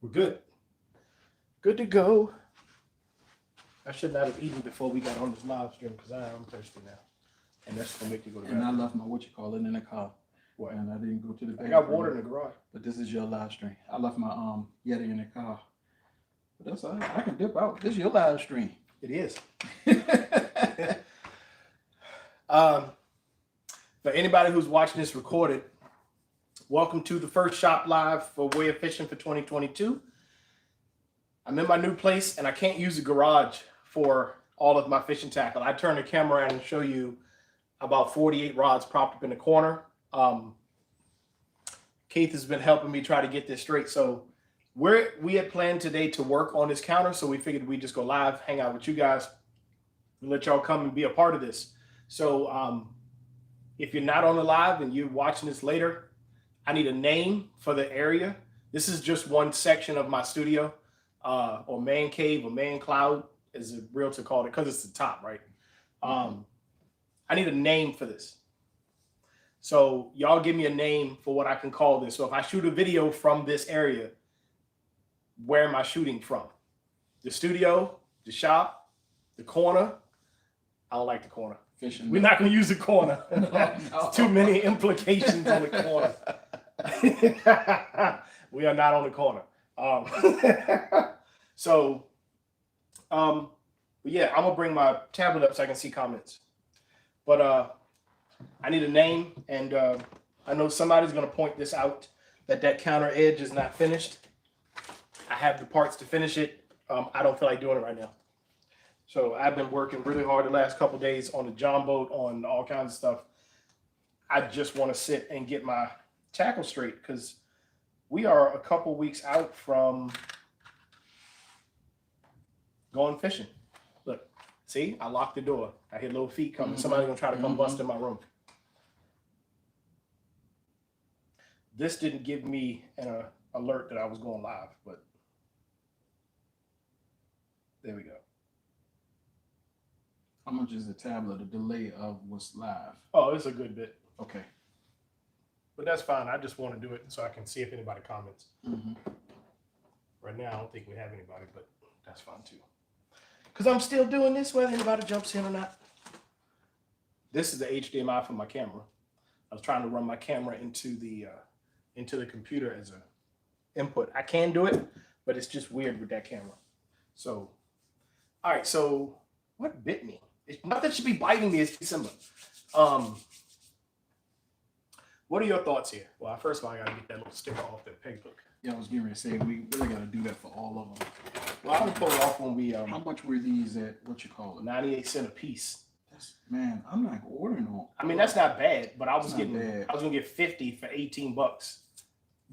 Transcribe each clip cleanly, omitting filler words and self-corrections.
We're good. Good to go. I should not have eaten before we got on this live stream because I am thirsty now. And that's going to make you go to bed. And I left my in the car. What? And I didn't go to the I bathroom. got water in the garage. But this is your live stream. I left my Yeti in the car. But that's all right. I can dip out. This is your live stream. It is. For anybody who's watching this recorded, welcome to the first shop live for WAEofFishing for 2022. I'm in my new place and I can't use the garage for all of my fishing tackle. I turn the camera around and show you about 48 rods propped up in the corner. Keith has been helping me try to get this straight. So we had planned today to work on this counter. So we figured we'd just go live, hang out with you guys, and let y'all come and be a part of this. So if you're not on the live and you're watching this later, I need a name for the area. This is just one section of my studio, or man cave or man cloud, as a realtor called it, because it's the top, right? I need a name for this. So y'all give me a name for what I can call this. So if I shoot a video from this area, where am I shooting from? The studio, the shop, the corner? I don't like the corner. Fishing. We're not going to use the corner. No. Too many implications on the corner. We are not on the corner. Yeah, I'm going to bring my tablet up so I can see comments. But I need a name, and I know somebody's going to point this out, that counter edge is not finished. I have the parts to finish it. I don't feel like doing it right now. So I've been working really hard the last couple of days on the John boat, on all kinds of stuff. I just want to sit and get my tackle straight because we are a couple weeks out from going fishing. Look, see, I locked the door. I hear little feet coming. Somebody's going to try to come bust in my room. This didn't give me an alert that I was going live, but there we go. How much is the tablet, the delay of what's live? Oh, it's a good bit. Okay. But that's fine. I just want to do it so I can see if anybody comments. Right now, I don't think we have anybody, but that's fine too. Because I'm still doing this whether anybody jumps in or not. This is the HDMI for my camera. I was trying to run my camera into the computer as an input. I can do it, but it's just weird with that camera. So, all right. So what bit me? It's not that it should be biting me. It's December. What are your thoughts here? Well, first of all, I got to get that little sticker off that peg hook. Yeah, I was getting ready to say, we really got to do that for all of them. Well, I'm going to pull it off when we... How much were these at, what you call it? 98 cents a piece. Man, I'm not ordering them. I mean, that's not bad, but I was going to get 50 for 18 bucks.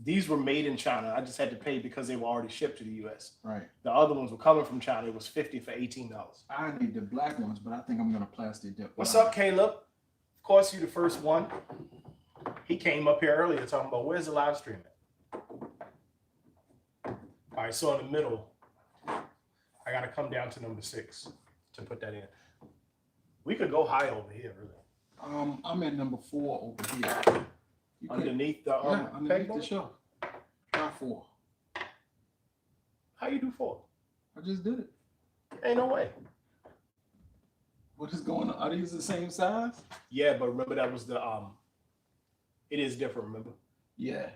These were made in China. I just had to pay because they were already shipped to the U.S. Right. The other ones were coming from China. It was 50 for $18. I need the black ones, but I think I'm going to plastic dip. What's up, Caleb? Of course, you're the first one. He came up here earlier talking about where's the live stream at? All right, so in the middle, I got to come down to number 6 to put that in. We could go high over here, really. I'm at number 4 over here. You underneath the underneath the shelf. Try 4. How you do 4? I just did it. Ain't no way. What is going on? Are these the same size? Yeah, but remember that was the it is different, remember? Yeah.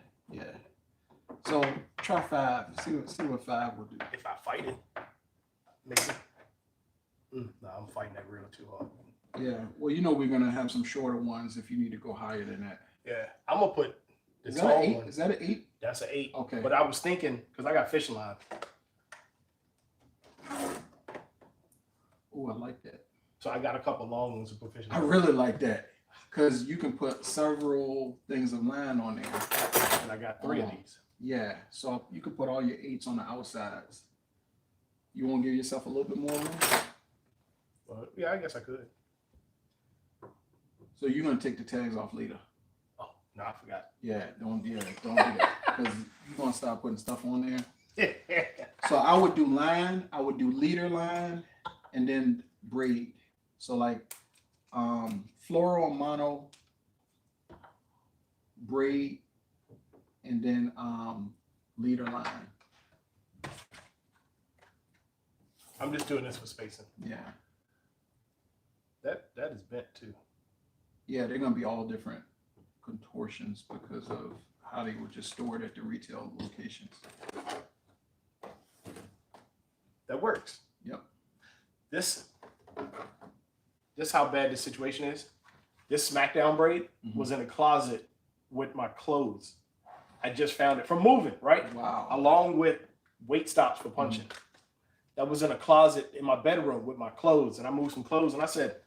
So try 5. See what 5 will do. If I fight it, maybe. No, I'm fighting that reel too hard. Yeah. Well, you know we're gonna have some shorter ones if you need to go higher than that. Yeah, I'm gonna put the tall one. Is that an 8? That's an 8. Okay. But I was thinking because I got fishing line. Oh, I like that. So I got a couple long ones to put fishing line. I really like that because you can put several things of line on there. And I got 3 of these. Yeah, so you can put all your 8s on the outsides. You want to give yourself a little bit more room? Well, yeah, I guess I could. So you're gonna take the tags off later. Oh no, I forgot. Yeah, don't do that because you're gonna start putting stuff on there. So I would do line, I would do leader line, and then braid. So like floral mono, braid, and then leader line. I'm just doing this for spacing. Yeah. That is bent too. Yeah, they're gonna be all different contortions because of how they were just stored at the retail locations. That works. Yep. This how bad this situation is. This SmackDown braid was in a closet with my clothes. I just found it from moving, right? Wow. Along with weight stops for punching. That was in a closet in my bedroom with my clothes, and I moved some clothes, and I said,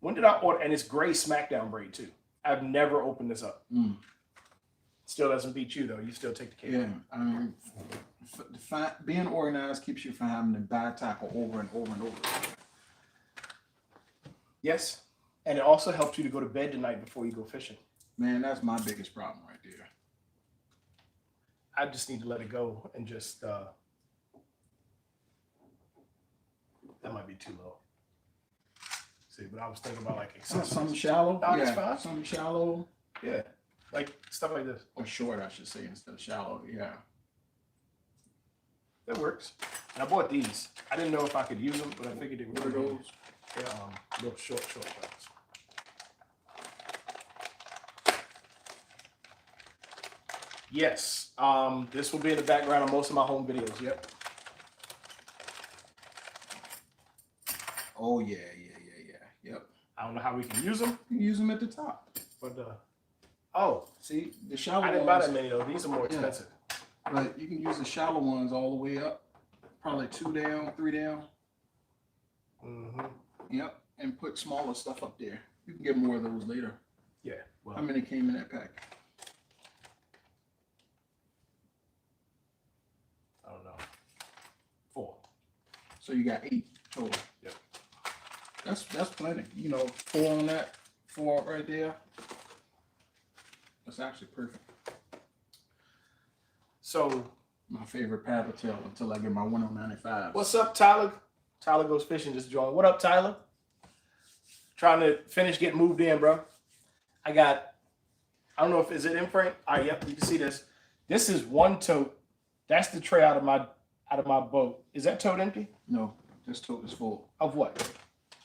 when did I order? And it's gray SmackDown braid too. I've never opened this up. Still doesn't beat you though. You still take the care. Yeah, I mean, being organized keeps you from having to bad tackle over and over and over. Yes, and it also helps you to go to bed tonight before you go fishing. Man, that's my biggest problem right there. I just need to let it go and just, that might be too low. See, but I was thinking about like something shallow. Oh, yeah, fine. Something shallow. Yeah, like stuff like this. Or short, I should say, instead of shallow. Yeah. That works. And I bought these. I didn't know if I could use them, but I figured it What are those? They're little short shots. Yes. This will be in the background of most of my home videos. Yep. Oh yeah. Yep. I don't know how we can use them. You can use them at the top. But oh, see, The shallow I didn't ones, buy that many though. These are more expensive. but you can use the shallow ones all the way up, probably 2 down, 3 down. Yep, and put smaller stuff up there. You can get more of those later. Yeah. Well, How many came in that pack? I don't know. 4. So you got 8 total. Yep. That's plenty. You know, 4 on that, 4 right there. That's actually perfect. So My favorite paddle tail until I get my 195. what's up, Tyler? Tyler Goes Fishing just joined. What up, Tyler? Trying to finish getting moved in, bro. I don't know if is it in frame. All right, yep, you can see this. This is one tote. That's the tray out of my boat. Is that tote empty? No, this tote is full. Of what?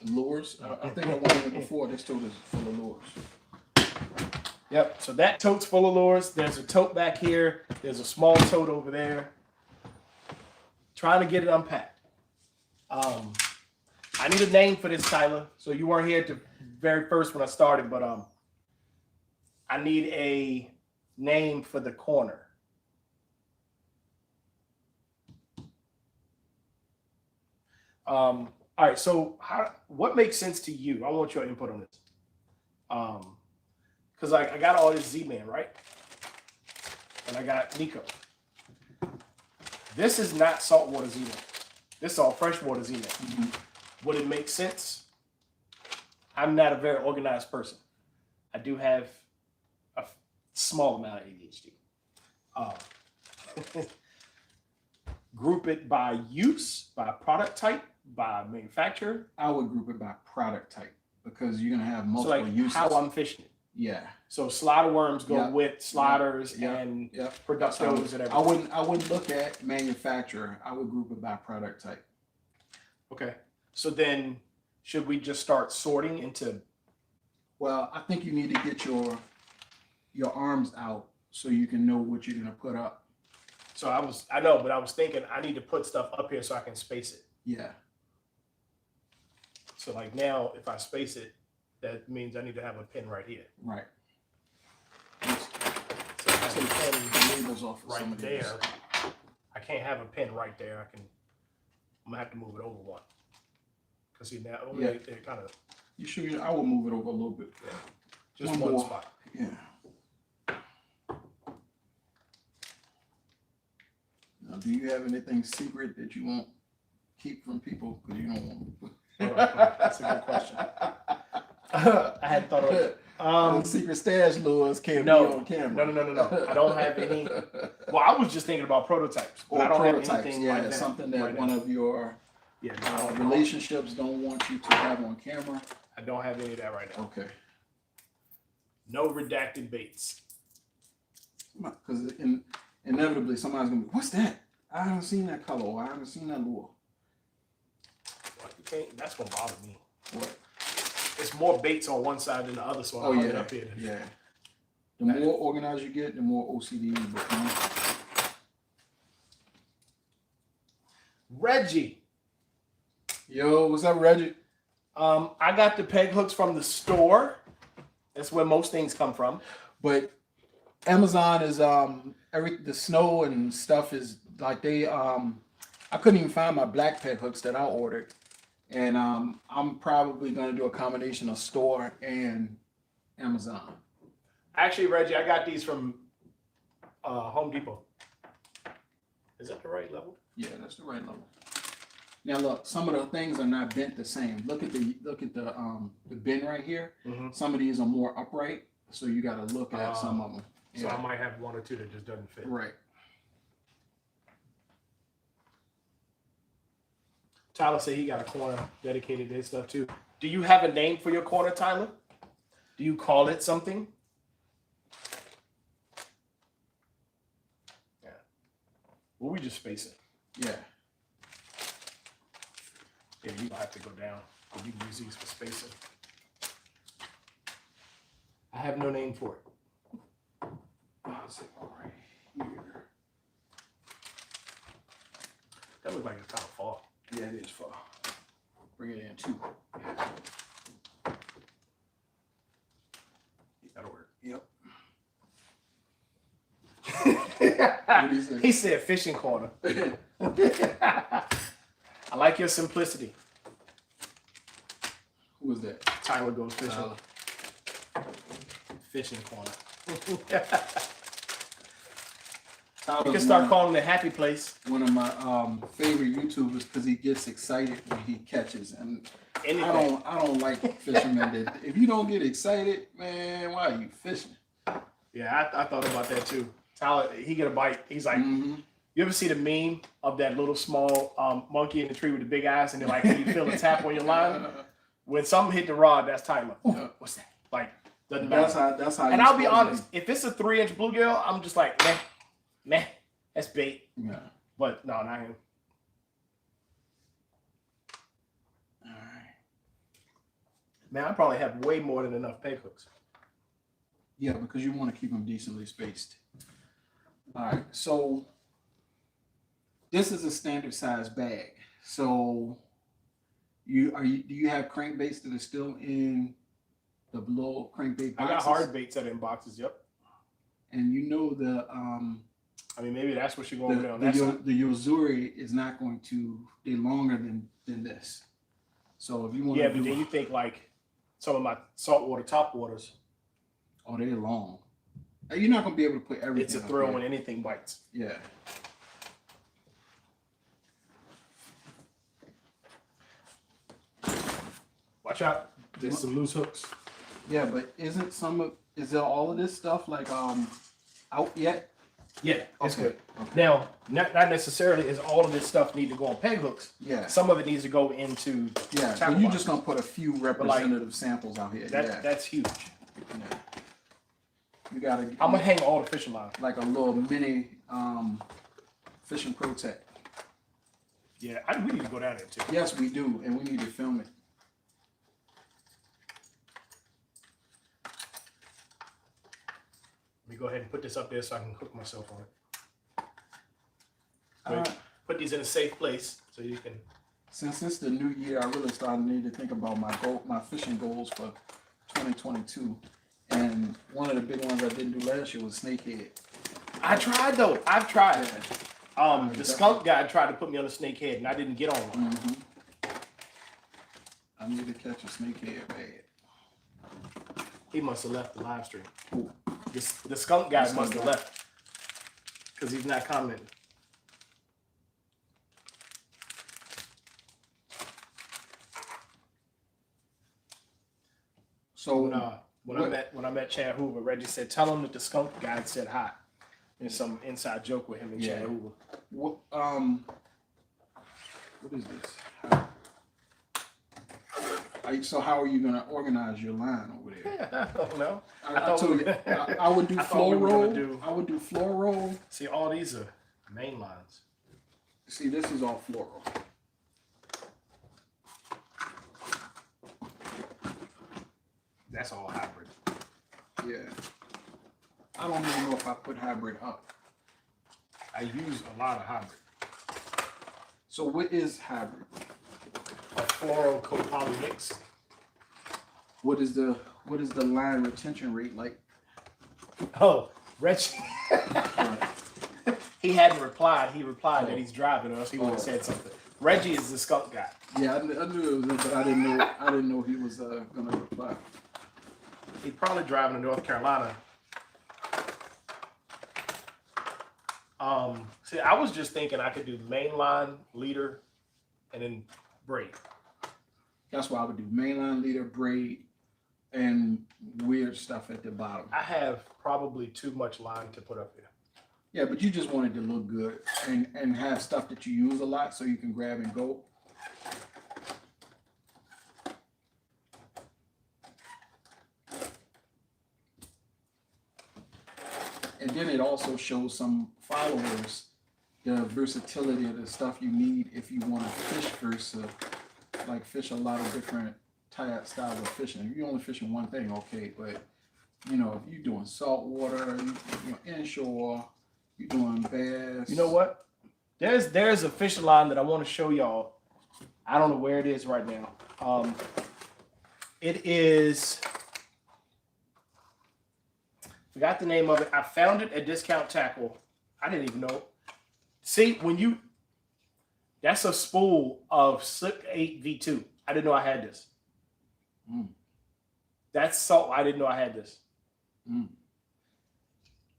Lures. I think I wanted it before. This tote is full of lures. Yep. So that tote's full of lures. There's a tote back here. There's a small tote over there. Trying to get it unpacked. I need a name for this, Tyler. So you weren't here at the very first when I started, but I need a name for the corner. All right. So what makes sense to you? I want your input on this. Because I got all this Z-Man, right? And I got Nico. This is not saltwater Z-Man. This is all freshwater Z-Man. Would it make sense? I'm not a very organized person. I do have a small amount of ADHD. Group it by use, by product type, by manufacturer. I would group it by product type because you're gonna have So multiple like uses. how I'm fishing it. Yeah. So slider worms go Yep. with sliders Yep. and Yep. productos and everything. I wouldn't look at manufacturer. I would group it by product type. Okay. So then should we just start sorting into? Well, I think you need to get your arms out so you can know what you're gonna put up. So I know, but I was thinking I need to put stuff up here so I can space it. Yeah. So like now, if I space it, that means I need to have a pin right here. Right. So I have a pin Labels off of some right of these. there. I can't have a pin right there. I'm gonna have to move it over one. Cause see now, Yeah. they kind of You sure? I will move it over a little bit. just One one more. spot. Yeah. Now, do you have anything secret that you won't keep from people because you don't want? That's a good question. I hadn't thought of it. Secret stash lures can't no, be on camera. No. I don't have any. Well, I was just thinking about prototypes. But Or I don't prototypes. have anything Yeah, like that something that right one now. of your Yeah, relationships don't want you to have on camera. I don't have any of that right now. Okay. No redacted baits. Because inevitably somebody's gonna be, what's that? I haven't seen that color. Or I haven't seen that lure. can't. That's gonna bother me. What? It's more baits on one side than the other, so I hung it up here. Yeah. The more organized you get, the more OCD you become. Reggie. Yo, what's up, Reggie? I got the peg hooks from the store. That's where most things come from. But Amazon is the snow and stuff is like they I couldn't even find my black peg hooks that I ordered. And I'm probably gonna do a combination of store and Amazon. Actually, Reggie, I got these from Home Depot. Is that the right level? Yeah, that's the right level. Now look, some of the things are not bent the same. Look at the bend right here. Mm-hmm. Some of these are more upright, so you got to look at some of them. So I might have one or two that just doesn't fit. Right. Tyler said he got a corner dedicated to his stuff too. Do you have a name for your corner, Tyler? Do you call it something? Yeah. Well, we just space it. Yeah. Yeah, you gonna have to go down. You can use these for spacing. I have no name for it. Is it right here? That looks like it's kind of far. Yeah, it is far. Bring it in too. That'll work. Yep. He said fishing corner. I like your simplicity. Who was that? Tyler goes fishing. Fishing corner. You can start calling it happy place. One of my favorite YouTubers because he gets excited when he catches, and Anything. I don't like fishermen that if you don't get excited, man, why are you fishing? Yeah, I thought about that too. Tyler, he get a bite. He's like, you ever see the meme of that little small monkey in the tree with the big eyes, and they're like, can you feel a tap on your line? When something hit the rod, that's Tyler. Yeah. What's that? Like, doesn't matter. That's how. And I'll be honest, if it's a 3-inch bluegill, I'm just like, meh, that's bait. Yeah. But no, not him. All right. Man, I probably have way more than enough peg hooks. Yeah, because you want to keep them decently spaced. All right, so this is a standard size bag. So do you have crankbaits that are still in the little crankbait boxes? I got hard baits that are in boxes. Yep. And you know the I mean, maybe that's what you're going with on that side. the Yozuri is not going to be longer than this. So if you want Yeah, to but then you think like some of my saltwater top waters. oh, they're long. You're not going to be able to put everything. It's a up thrill there. when anything bites. Yeah. Watch out. There's some loose hooks. Yeah, but is there all of this stuff like out yet? Yeah, it's Okay. good. Okay. Now, not necessarily is all of this stuff need to go on peg hooks. Yeah. Some of it needs to go into Yeah. So tackle you're box. just gonna put a few representative samples out here. That yeah. that's huge. Yeah. You gotta. I'm gonna hang all the fishing lines. like a little mini fishing pro tech. Yeah, we need to go down there too. Yes, we do, and we need to film it. Let me go ahead and put this up there so I can hook myself on it. All right. Put these in a safe place so you can. Since it's the new year, I really started to need to think about my fishing goals for 2022. And one of the big ones I didn't do last year was snakehead. I tried though. I've tried. Yeah. The skunk guy tried to put me on a snakehead and I didn't get on one. Mm-hmm. I need to catch a snakehead bad. He must have left the live stream. Ooh. The skunk guy The must skunk have guy. left because he's not commenting. So When I met Chad Hoover, Reggie said, "Tell him that the skunk guy said hi." There's some inside joke with him and Chad Hoover. what is this? So how are you gonna organize your line over there? I don't know. I told you I would do I thought floor we were roll. gonna do- I would do floor roll. See, all these are main lines. See, this is all floral. That's all hybrid. Yeah. I don't even know if I put hybrid up. I use a lot of hybrid. So what is hybrid? A fluorocopoly mix. What is the line retention rate like? Oh, Reggie. He hadn't replied. He replied that he's driving, or else he would have said something. Reggie is the skunk guy. Yeah, I knew it was, but I didn't know he was gonna reply. He's probably driving to North Carolina. See, I was just thinking I could do mainline, leader, and then braid. That's why I would do mainline, leader, braid, and weird stuff at the bottom. I have probably too much line to put up here. Yeah, but you just want it to look good and have stuff that you use a lot so you can grab and go. And then it also shows some followers the versatility of the stuff you need if you want to fish like fish a lot of different styles of fishing. If you're only fishing one thing, okay, but you know, if you're doing saltwater, you know, inshore, you're doing bass. You know what? There's a fishing line that I want to show y'all. I don't know where it is right now. It is, forgot the name of it. I found it at Discount Tackle. I didn't even know. See, that's a spool of Slip 8 V2. I didn't know I had this. That's salt. I didn't know I had this.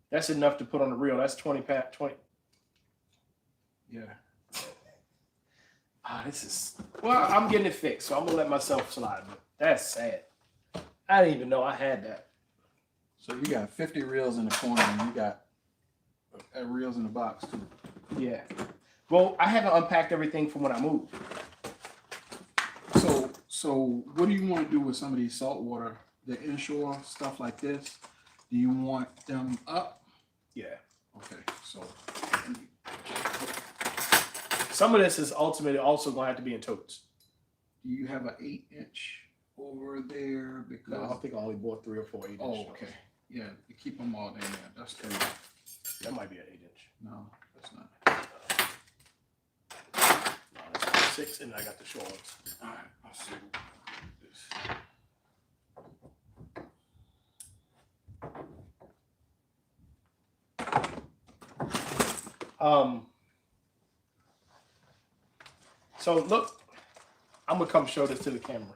That's enough to put on the reel. That's 20 pound, 20. Yeah. This is, well, I'm getting it fixed, so I'm gonna let myself slide. But that's sad. I didn't even know I had that. So you got 50 reels in the corner, and you got reels in the box too. Yeah. Well, I haven't unpacked everything from when I moved. So what do you want to do with some of these saltwater, the inshore stuff like this? Do you want them up? Yeah. Okay, so some of this is ultimately also going to have to be in totes. do you have an 8-inch over there? Because No, I think I only bought 3 or 4 8-inch. oh, okay, yeah, you keep them all in there. That's true. That might be an 8-inch. No, that's not. No, that's 6, and I got the short ones. All right, I'll see. So look, I'm gonna come show this to the camera.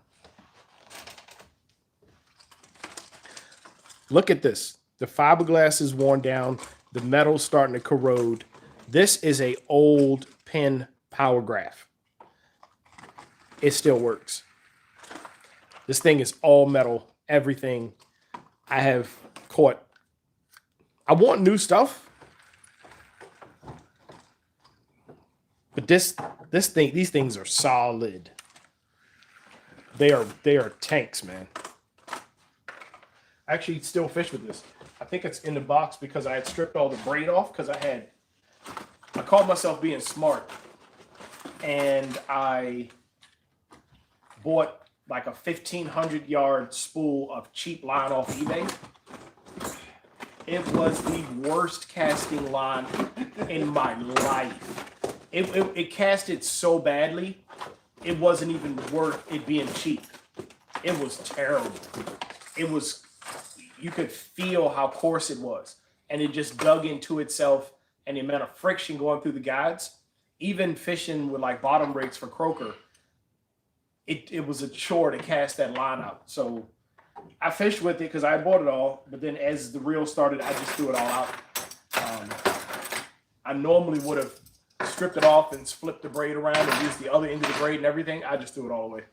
Look at this. The fiberglass is worn down. The metal's starting to corrode. This is a old Penn Power Graph. It still works. This thing is all metal, everything. I have caught. I want new stuff. But these things are solid. They are tanks, man. I actually still fish with this. I think it's in the box because I had stripped all the braid off because I called myself being smart, and I bought like a 1,500-yard spool of cheap line off eBay. It was the worst casting line in my life. It casted so badly, it wasn't even worth it being cheap. It was terrible. It was, you could feel how coarse it was. And it just dug into itself, and the amount of friction going through the guides, even fishing with like bottom rigs for croaker, it was a chore to cast that line out. So I fished with it because I bought it all, but then as the reel started, I just threw it all out. I normally would have stripped it off and flipped the braid around and used the other end of the braid and everything. I just threw it all away.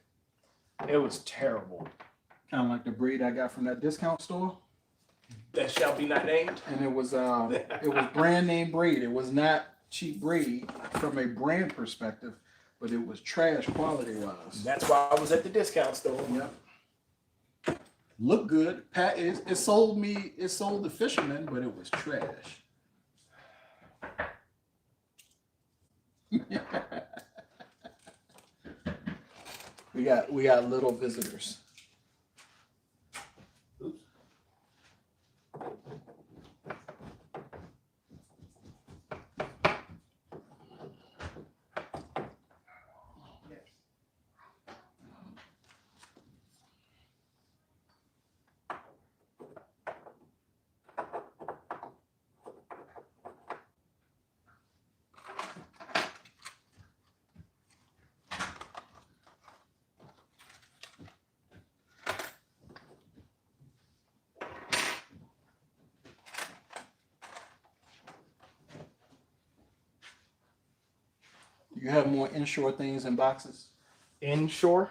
It was terrible. Kind of like the braid I got from that discount store. That shall be not named. And it was brand name braid. It was not cheap braid from a brand perspective, but it was trash quality wise. That's why I was at the discount store. Yep. Looked good. It sold the fisherman, but it was trash. we got little visitors. Do you have more inshore things in boxes Inshore?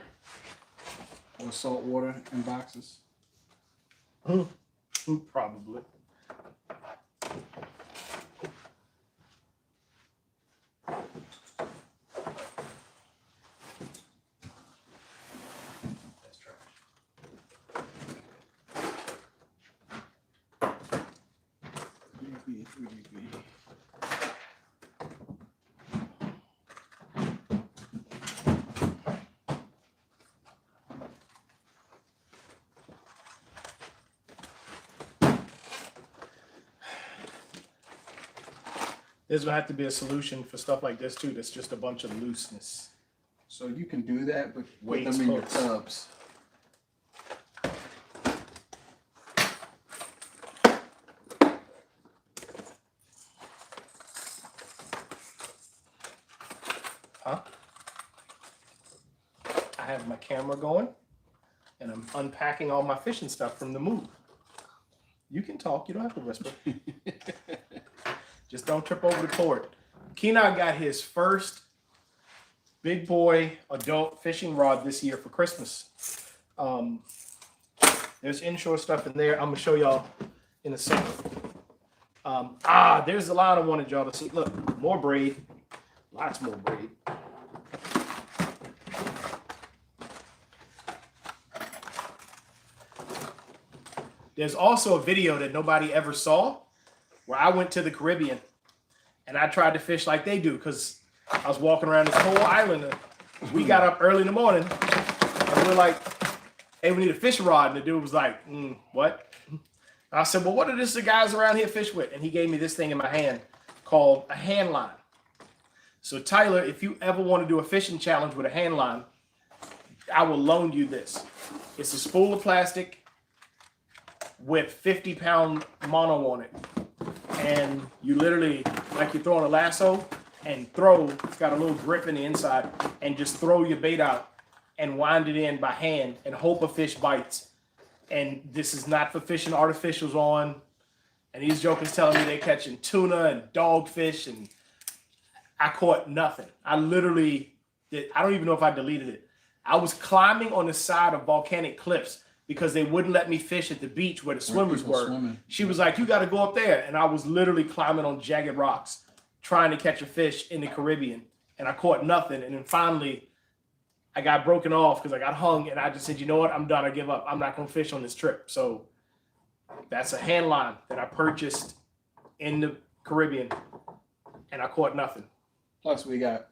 or salt water in boxes? Probably. That's trash. There's gonna have to be a solution for stuff like this too. That's just a bunch of looseness. So you can do that, but put Weights, them in your hooks. tubs. Huh? I have my camera going, and I'm unpacking all my fishing stuff from the move. You can talk. You don't have to whisper. Just don't trip over the cord. Keenan got his first big boy adult fishing rod this year for Christmas. There's inshore stuff in there. I'm gonna show y'all in a second. There's the line I wanted y'all to see. Look, more braid. Lots more braid. There's also a video that nobody ever saw where I went to the Caribbean and I tried to fish like they do because I was walking around this whole island. And we got up early in the morning and we're like, hey, we need a fishing rod. And the dude was like, what? And I said, well, what are this the guys around here fish with? And he gave me this thing in my hand called a hand line. So Tyler, if you ever want to do a fishing challenge with a hand line, I will loan you this. It's a spool of plastic with 50-pound mono on it. And you literally, like you're throwing a lasso and throw, it's got a little grip in the inside, and just throw your bait out and wind it in by hand and hope a fish bites. And this is not for fishing artificials on. And these jokers telling me they're catching tuna and dogfish, and I caught nothing. I literally did. I don't even know if I deleted it. I was climbing on the side of volcanic cliffs because they wouldn't let me fish at the beach where the swimmers were. Swimming. She was like, you got to go up there. And I was literally climbing on jagged rocks, trying to catch a fish in the Caribbean. And I caught nothing. And then finally, I got broken off because I got hung. And I just said, you know what? I'm done. I give up. I'm not going to fish on this trip. So that's a hand line that I purchased in the Caribbean. And I caught nothing. Plus, we got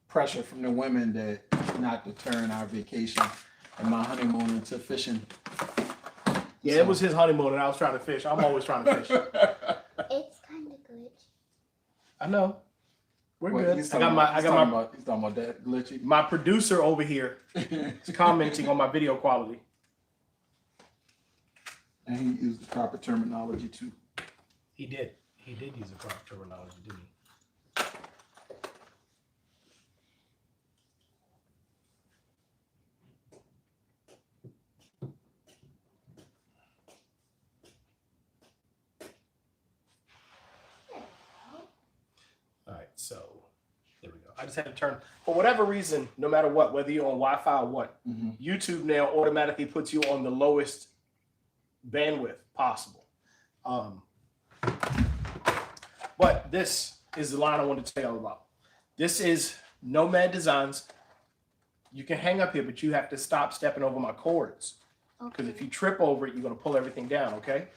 pressure from the women that not to turn our vacation and my honeymoon into fishing. Yeah, so. It was his honeymoon and I was trying to fish. I'm always trying to fish. It's kind of glitchy. I know. We're good. He's talking about that glitchy. My producer over here is commenting on my video quality. And he used the proper terminology too. He did. He did use the proper terminology, didn't he? So there we go. I just had to turn, for whatever reason, no matter what, whether you're on Wi-Fi or what, YouTube now automatically puts you on the lowest bandwidth possible. But this is the line I wanted to tell you about. This is Nomad Designs. You can hang up here, but you have to stop stepping over my cords. Because if you trip over it, you're going to pull everything down, okay?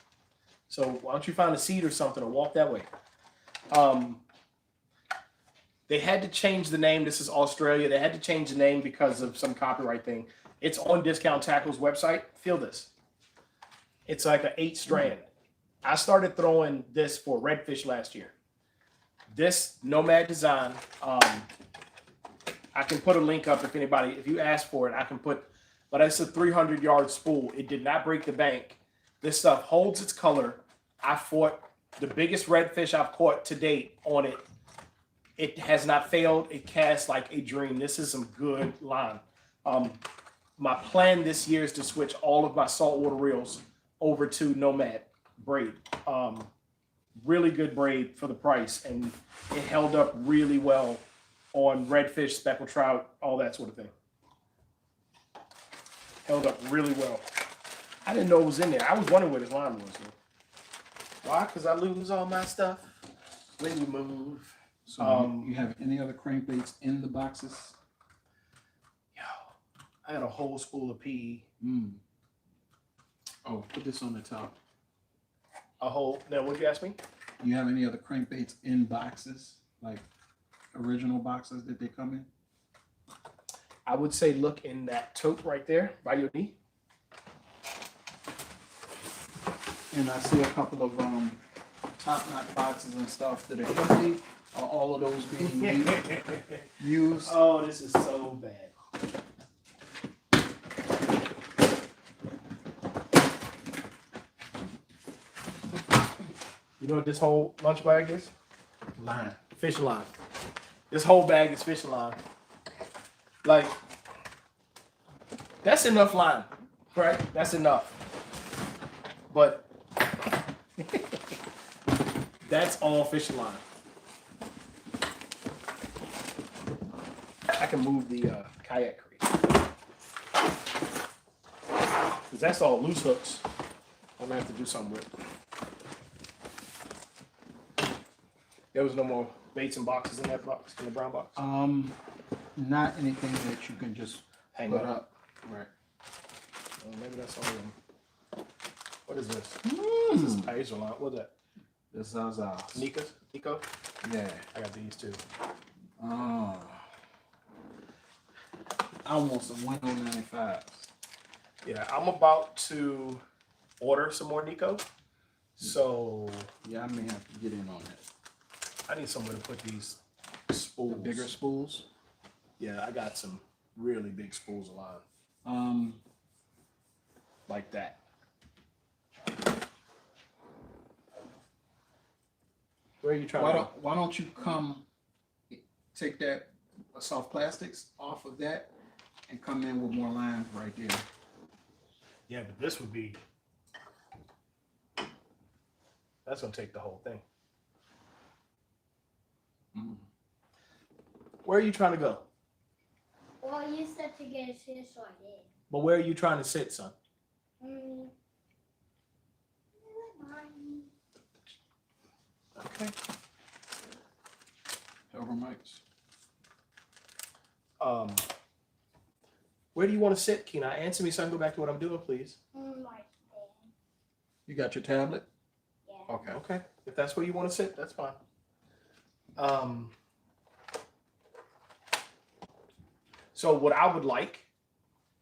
So why don't you find a seat or something or walk that way. They had to change the name. This is Australia. They had to change the name because of some copyright thing. It's on Discount Tackle's website. Feel this. It's like an 8-strand. I started throwing this for redfish last year. This Nomad design, I can put a link up if anybody, if you ask for it, I can put, but it's a 300-yard spool. It did not break the bank. This stuff holds its color. I fought the biggest redfish I've caught to date on it. It has not failed. It casts like a dream. This is some good line. My plan this year is to switch all of my saltwater reels over to Nomad braid. Really good braid for the price, and it held up really well on redfish, speckled trout, all that sort of thing. Held up really well. I didn't know it was in there. I was wondering where this line was. Though. Why? Because I lose all my stuff when you move. So you have any other crankbaits in the boxes? Yo, I got a whole spool of PE. Oh, put this on the top. A whole. Now, what'd you ask me? You have any other crankbaits in boxes, like original boxes that they come in? I would say look in that tote right there by your knee. And I see a couple of top knot boxes and stuff that are empty. Are all of those being used? Oh, this is so bad. You know what this whole lunch bag is? Line. Fish line. This whole bag is fish line. Like, that's enough line, right? That's enough. But that's all fishing line. I can move the kayak crate. Because that's all loose hooks. I'm going to have to do something with. There was no more baits and boxes in that box, in the brown box. Not anything that you can just Hang put up. up. Right. Maybe that's all of them. What is this? This is Hazelnut. What's that? This is ours. Nico? Yeah. I got these too. Oh. I want some 195s. Yeah, I'm about to order some more Nico. So Yeah, I may have to get in on that. I need somewhere to put these spools. The bigger spools. Yeah, I got some really big spools of line. Like that. Where are you trying to go? Why don't you come take that soft plastics off of that and come in with more lines right there. Yeah, but this would be, that's gonna take the whole thing. Mm. Where are you trying to go? Well, you said to get a fish, so I did. But where are you trying to sit, son? Okay. Over mics. Where do you want to sit, Keena? Answer me so I can go back to what I'm doing, please. Right You got your tablet? there. Yeah. Okay. Okay. If that's where you want to sit, that's fine. So what I would like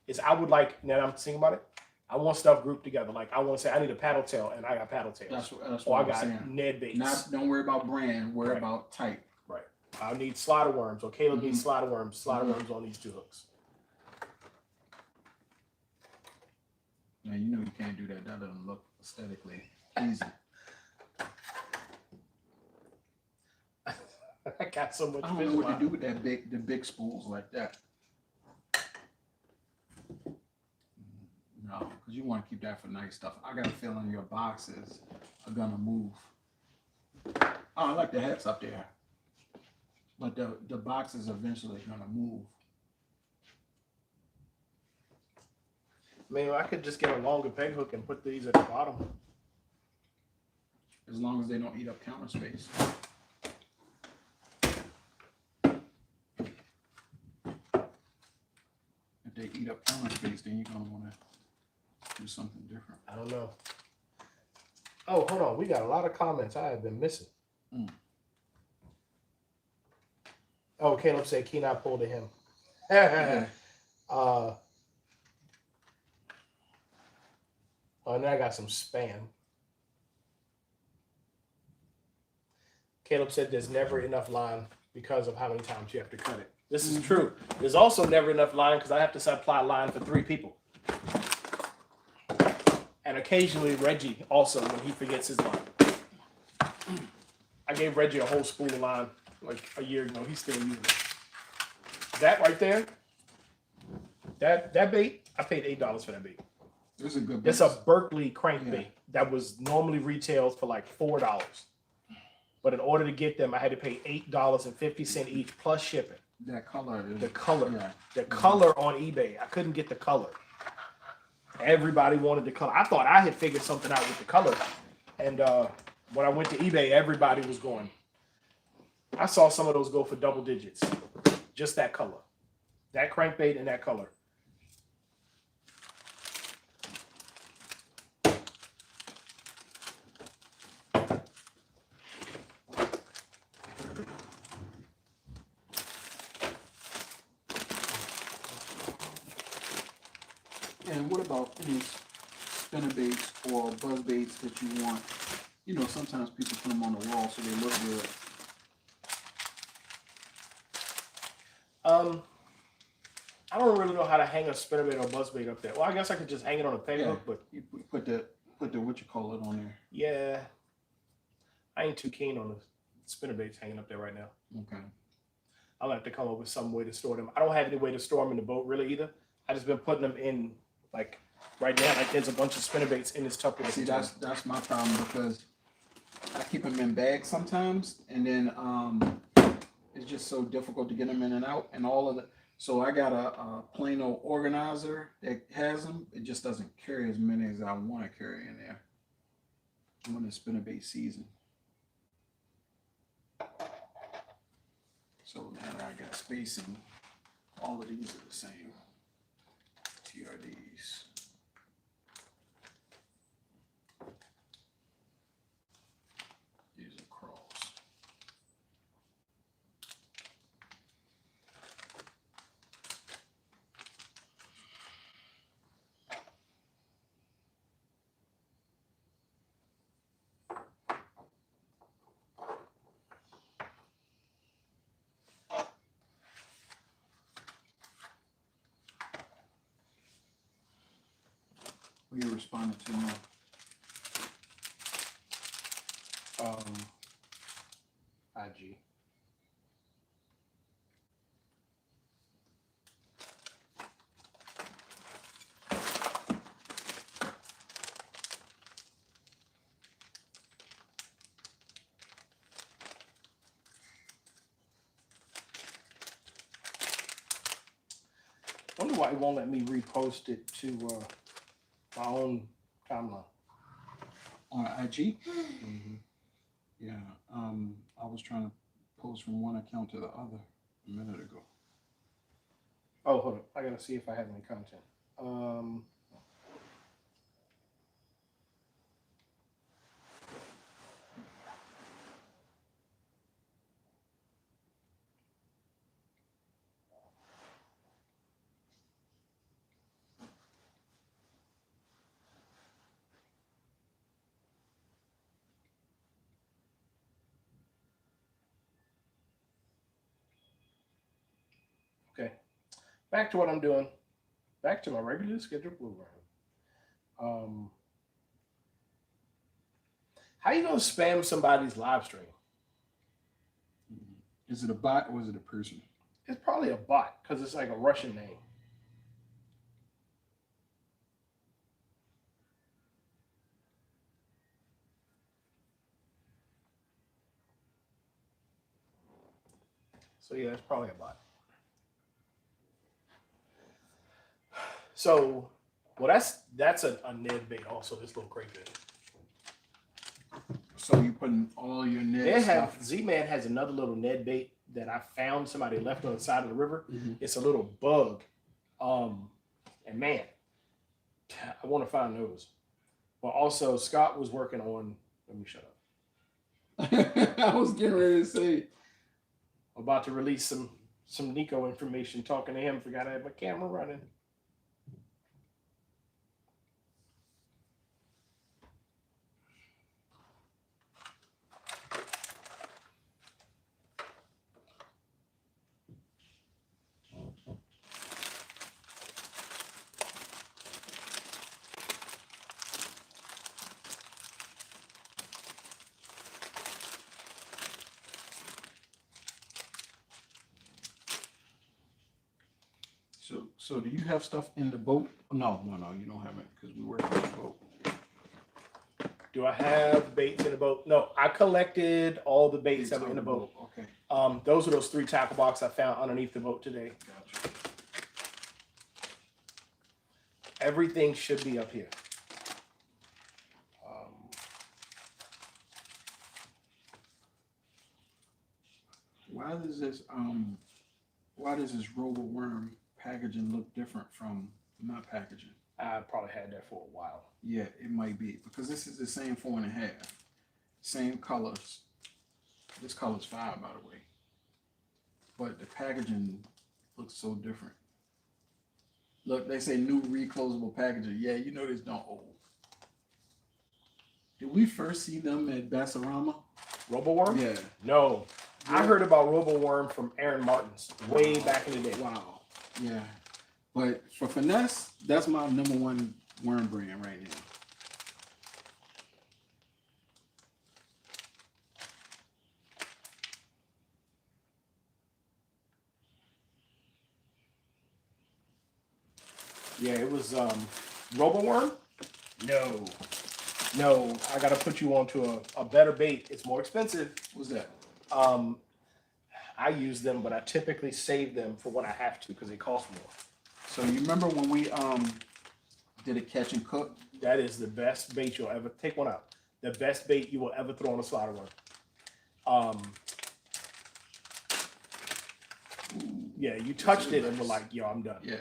is now that I'm thinking about it, I want stuff grouped together. Like I want to say I need a paddle tail and I got paddle tails. That's or what I I'm got saying. Ned baits. Don't worry about brand, worry Right. about type. Right. I need slider worms, or Caleb needs slider worms on these two hooks. Now you know you can't do that. That doesn't look aesthetically easy. I got so much I don't fish know what line. to do with that the big spools like that. No, because you want to keep that for nice stuff. I got a feeling your boxes are gonna move. Oh, I like the heads up there, but the boxes are eventually gonna move. I mean, I could just get a longer peg hook and put these at the bottom. As long as they don't eat up counter space. If they eat up counter space, then you're gonna want to do something different. I don't know. Oh, hold on. We got a lot of comments I have been missing. Oh, Caleb said Kenai pulled to him. Yeah. Oh, and then I got some spam. Caleb said there's never enough line because of how many times you have to cut it. This is true. There's also never enough line because I have to supply line for 3 people. And occasionally Reggie also when he forgets his line. I gave Reggie a whole spool of line like a year ago. He's still using it. That right there, that bait, I paid $8 for that bait. It's a good. It's a Berkeley crankbait that was normally retailed for like $4. But in order to get them, I had to pay $8.50 each plus shipping. That color is The color, yeah. the color on eBay, I couldn't get the color. Everybody wanted the color. I thought I had figured something out with the color, and when I went to eBay, everybody was going. I saw some of those go for double digits, just that color, that crankbait and that color. And what about any spinner baits or buzz baits that you want? You know, sometimes people put them on the wall so they look good. I don't really know how to hang a spinnerbait or buzzbait up there. Well, I guess I could just hang it on a peg hook, but you put the what you call it on there. yeah, I ain't too keen on the spinnerbaits hanging up there right now. Okay. I'll have to come up with some way to store them. I don't have any way to store them in the boat really either. I just been putting them in like right now. Like there's a bunch of spinnerbaits in this Tupperware. See, that's my problem because I keep them in bags sometimes, and then it's just so difficult to get them in and out, and all of the. So I got a plain old organizer that has them. It just doesn't carry as many as I want to carry in there when it's spinnerbait season. So now that I got spacing, all of these are the same. TRDs. These are crawls. What you responded to now? IG. Wonder why it won't let me repost it to my own timeline. On IG? Mm-hmm. Yeah. I was trying to post from one account to the other a minute ago. Oh, hold on. I gotta see if I have any content. Okay. Back to what I'm doing. Back to my regularly scheduled program. How you gonna spam somebody's live stream? Is it a bot or is it a person? It's probably a bot because it's like a Russian name. So yeah, it's probably a bot. So, well, that's a Ned bait also. This little crate bait. So you putting all your net They stuff. have Z-Man has another little Ned bait that I found somebody left on the side of the river. Mm-hmm. It's a little bug, and man, I want to find those. But also, Scott was working on. Let me shut up. I was getting ready to say. About to release some Nico information. Talking to him, forgot I had my camera running. So do you have stuff in the boat? No, you don't have it because we work on the boat. Do I have baits in the boat? No, I collected all the baits that were in the boat. Okay. Those are those 3 tackle boxes I found underneath the boat today. Gotcha. Everything should be up here. Why does this Robo Worm packaging look different from my packaging? I probably had that for a while. Yeah, it might be because this is the same 4.5, same colors. This color's 5, by the way, but the packaging looks so different. Look, they say new reclosable packaging. Yeah, you know this don't old. Did we first see them at Bassarama? RoboWorm? Yeah. No. I heard about RoboWorm from Aaron Martin's way back in the day. Wow. Yeah. But for Finesse, that's my #1 worm brand right now. Yeah, it was RoboWorm? No, I gotta put you onto a better bait. It's more expensive. What's that? I use them, but I typically save them for when I have to because they cost more. So you remember when we did a catch and cook? That is the best bait you'll ever take one out. The best bait you will ever throw on a slider worm. Yeah, you touched it and were like, yo, I'm done. Yeah.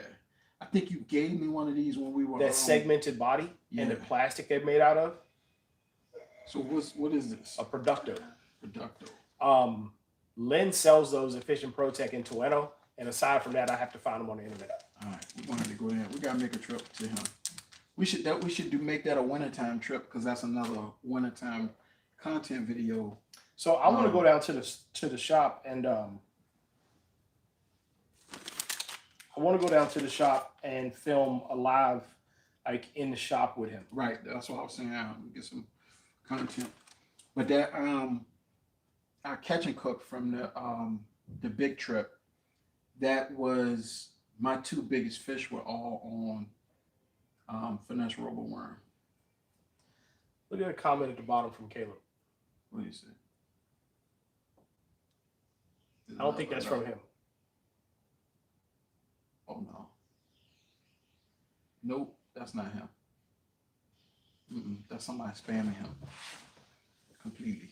I think you gave me one of these when we were That segmented body and the yeah. plastic they're made out of. So what is this? A Producto. Producto. Lynn sells those at Fishing Pro Tech in Toronto, and aside from that, I have to find them on the internet. All right, we're gonna have to go there. We gotta make a trip to him. We should make that a wintertime trip because that's another wintertime content video. So I want to go down to the shop and film a live like in the shop with him. Right, that's what I was saying. We get some content, but that our catch and cook from the big trip, that was my 2 biggest fish were all on Finesse Robo Worm. Look at a comment at the bottom from Caleb. What do you say? I don't think that's from him. Oh no. Nope, that's not him. That's somebody spamming him completely.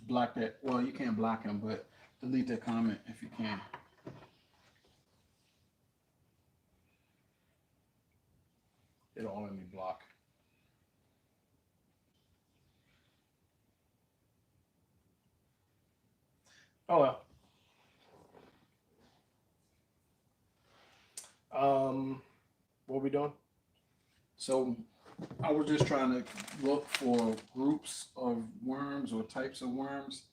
Block that. Well, you can't block him, but delete that comment if you can. It don't let me block. Oh well. What are we doing? So I was just trying to look for groups of worms or types of worms.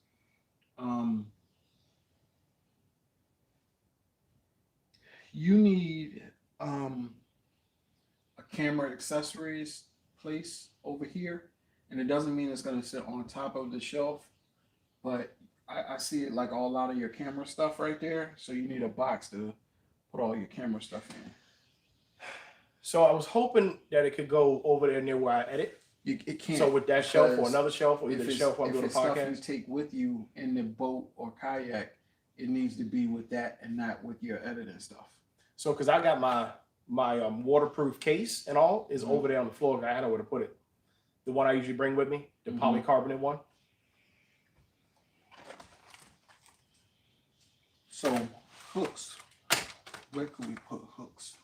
You need a camera accessories place over here, and it doesn't mean it's going to sit on top of the shelf, but I see it like all out of your camera stuff right there. So you need a box to put all your camera stuff in. So I was hoping that it could go over there near where I edit. It can't. So with that shelf or another shelf or either the shelf while I'm doing a if it's stuff you podcast. take with you in the boat or kayak, it needs to be with that and not with your editing stuff. So because I got my waterproof case and all is over there on the floor. I had nowhere to put it. The one I usually bring with me, the polycarbonate one. So hooks, where could we put hooks?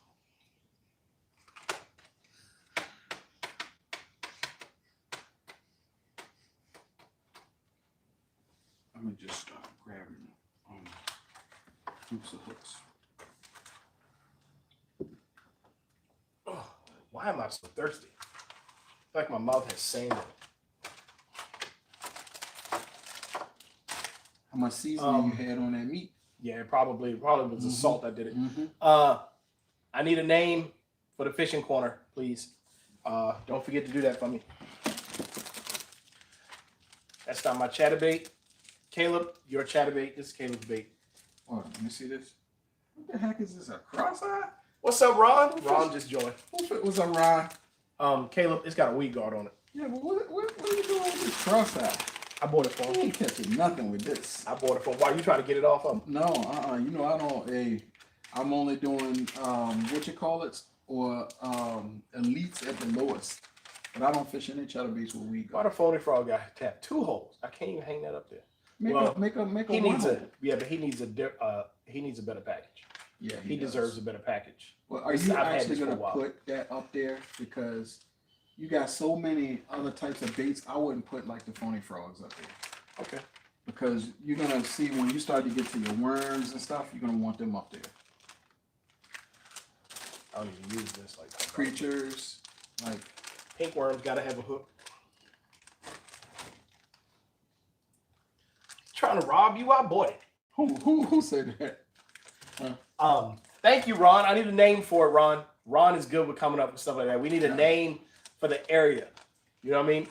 Let me just start grabbing groups of hooks. Oh, why am I so thirsty? I feel like my mouth has sand in it. How much seasoning you had on that meat? Yeah, it probably was the salt that did it. I need a name for the fishing corner, please. Don't forget to do that for me. That's not my chatterbait. Caleb, your chatterbait. This is Caleb's bait. Oh, let me see this. What the heck is this? A cross-eye? What's up, Ron? Ron just joined. What's up, Ron? Caleb, it's got a weed guard on it. Yeah, but what are you doing with this cross out? I bought it for You him. ain't catching nothing with this. I bought it for him. Why you trying to get it off of him? No, you know I don't. I'm only doing what you call it, or elites at the lowest. But I don't fish any chatterbaits with weed Why guard. the phony frog guy tapped 2 holes? I can't even hang that up there. Make a He one needs hole. but he needs a better package. Yeah, He does. deserves a better package. Well, are I've you had actually this for a gonna while. put that up there because you got so many other types of baits? I wouldn't put like the phony frogs up there Okay. because you're gonna see when you start to get to your worms and stuff, you're gonna want them up there. I don't even use this like that. Creatures like Pink worms gotta have a hook. Trying to rob you, I bought it. who said that? Thank you, Ron. I need a name for it, Ron. Ron is good with coming up with stuff like that. We need a name for the area. You know what I mean?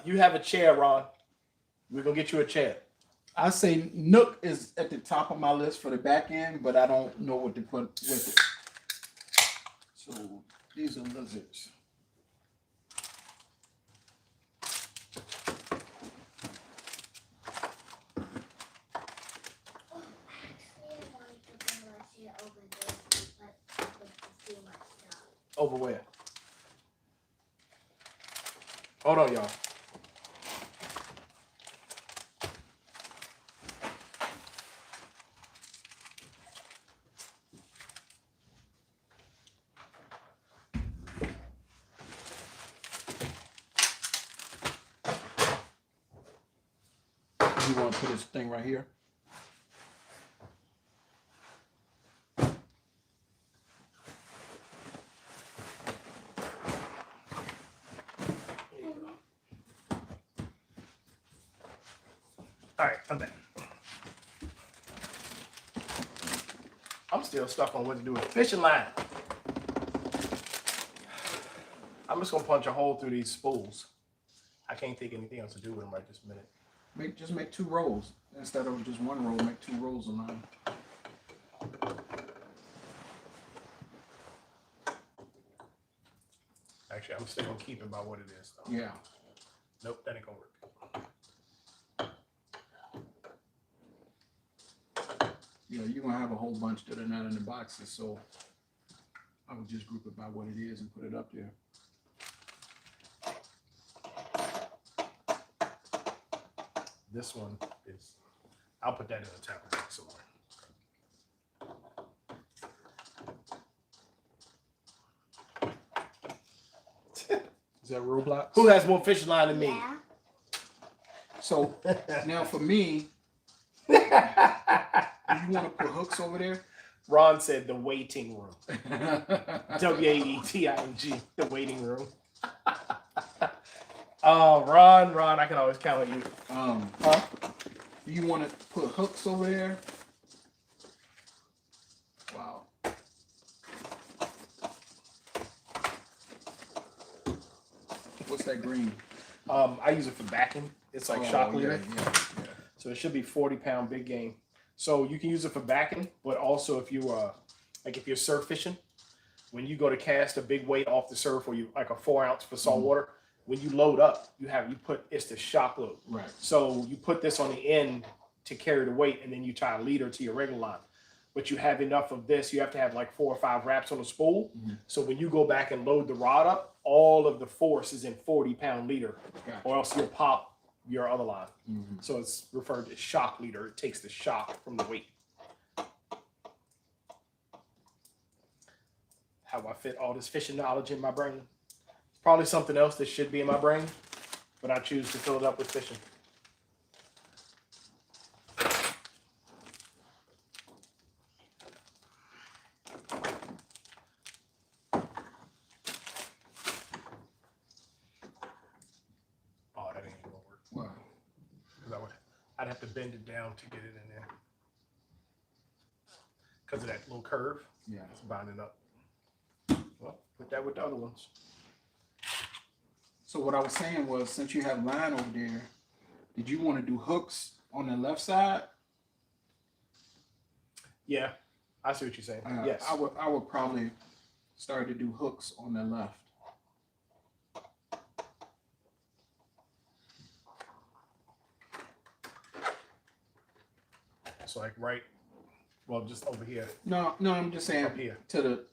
You have a chair, Ron. We're gonna get you a chair. I say Nook is at the top of my list for the back end, but I don't know what to put with it. So these are lizards. Over where? Hold on, y'all. You want to put this thing right here? All right, I'm back. I'm still stuck on what to do with fishing line. I'm just gonna punch a hole through these spools. I can't think anything else to do with them right this minute. Just make 2 rows instead of just 1 row. Make 2 rows of line. Actually, I'm still gonna keep it by what it is, though. Yeah. Nope, that ain't gonna work. Yeah, you're gonna have a whole bunch that are not in the boxes, so I would just group it by what it is and put it up there. This one is, I'll put that in the tapper box somewhere. Is that Roblox? Who has more fishing line than me? Yeah. So now for me, do you want to put hooks over there? Ron said the waiting room. WAETING, the waiting room. Oh, Ron, I can always count on you. Huh? Do you want to put hooks over there? Wow. What's that green? I use it for backing. It's like shock leader. Yeah. So it should be 40-pound big game. So you can use it for backing, but also if you like if you're surf fishing, when you go to cast a big weight off the surf, or you like a 4 ounce for salt water, when you load up, it's the shock load. Right. So you put this on the end to carry the weight, and then you tie a leader to your regular line. But you have enough of this, you have to have like 4 or 5 wraps on the spool. So when you go back and load the rod up, all of the force is in 40-pound leader, Gotcha. or else you'll pop your other line. So it's referred to as shock leader. It takes the shock from the weight. How I fit all this fishing knowledge in my brain. It's probably something else that should be in my brain, but I choose to fill it up with fishing. Oh, that ain't gonna work. Wow. Because I'd have to bend it down to get it in there. Because of that little curve, Yeah. it's binding up. Well, put that with the other ones. So what I was saying was, since you have line over there, did you want to do hooks on the left side? Yeah, I see what you're saying. Uh, Yes. I would probably start to do hooks on the left. So like right, well, just over here. No, I'm just saying Up here. to the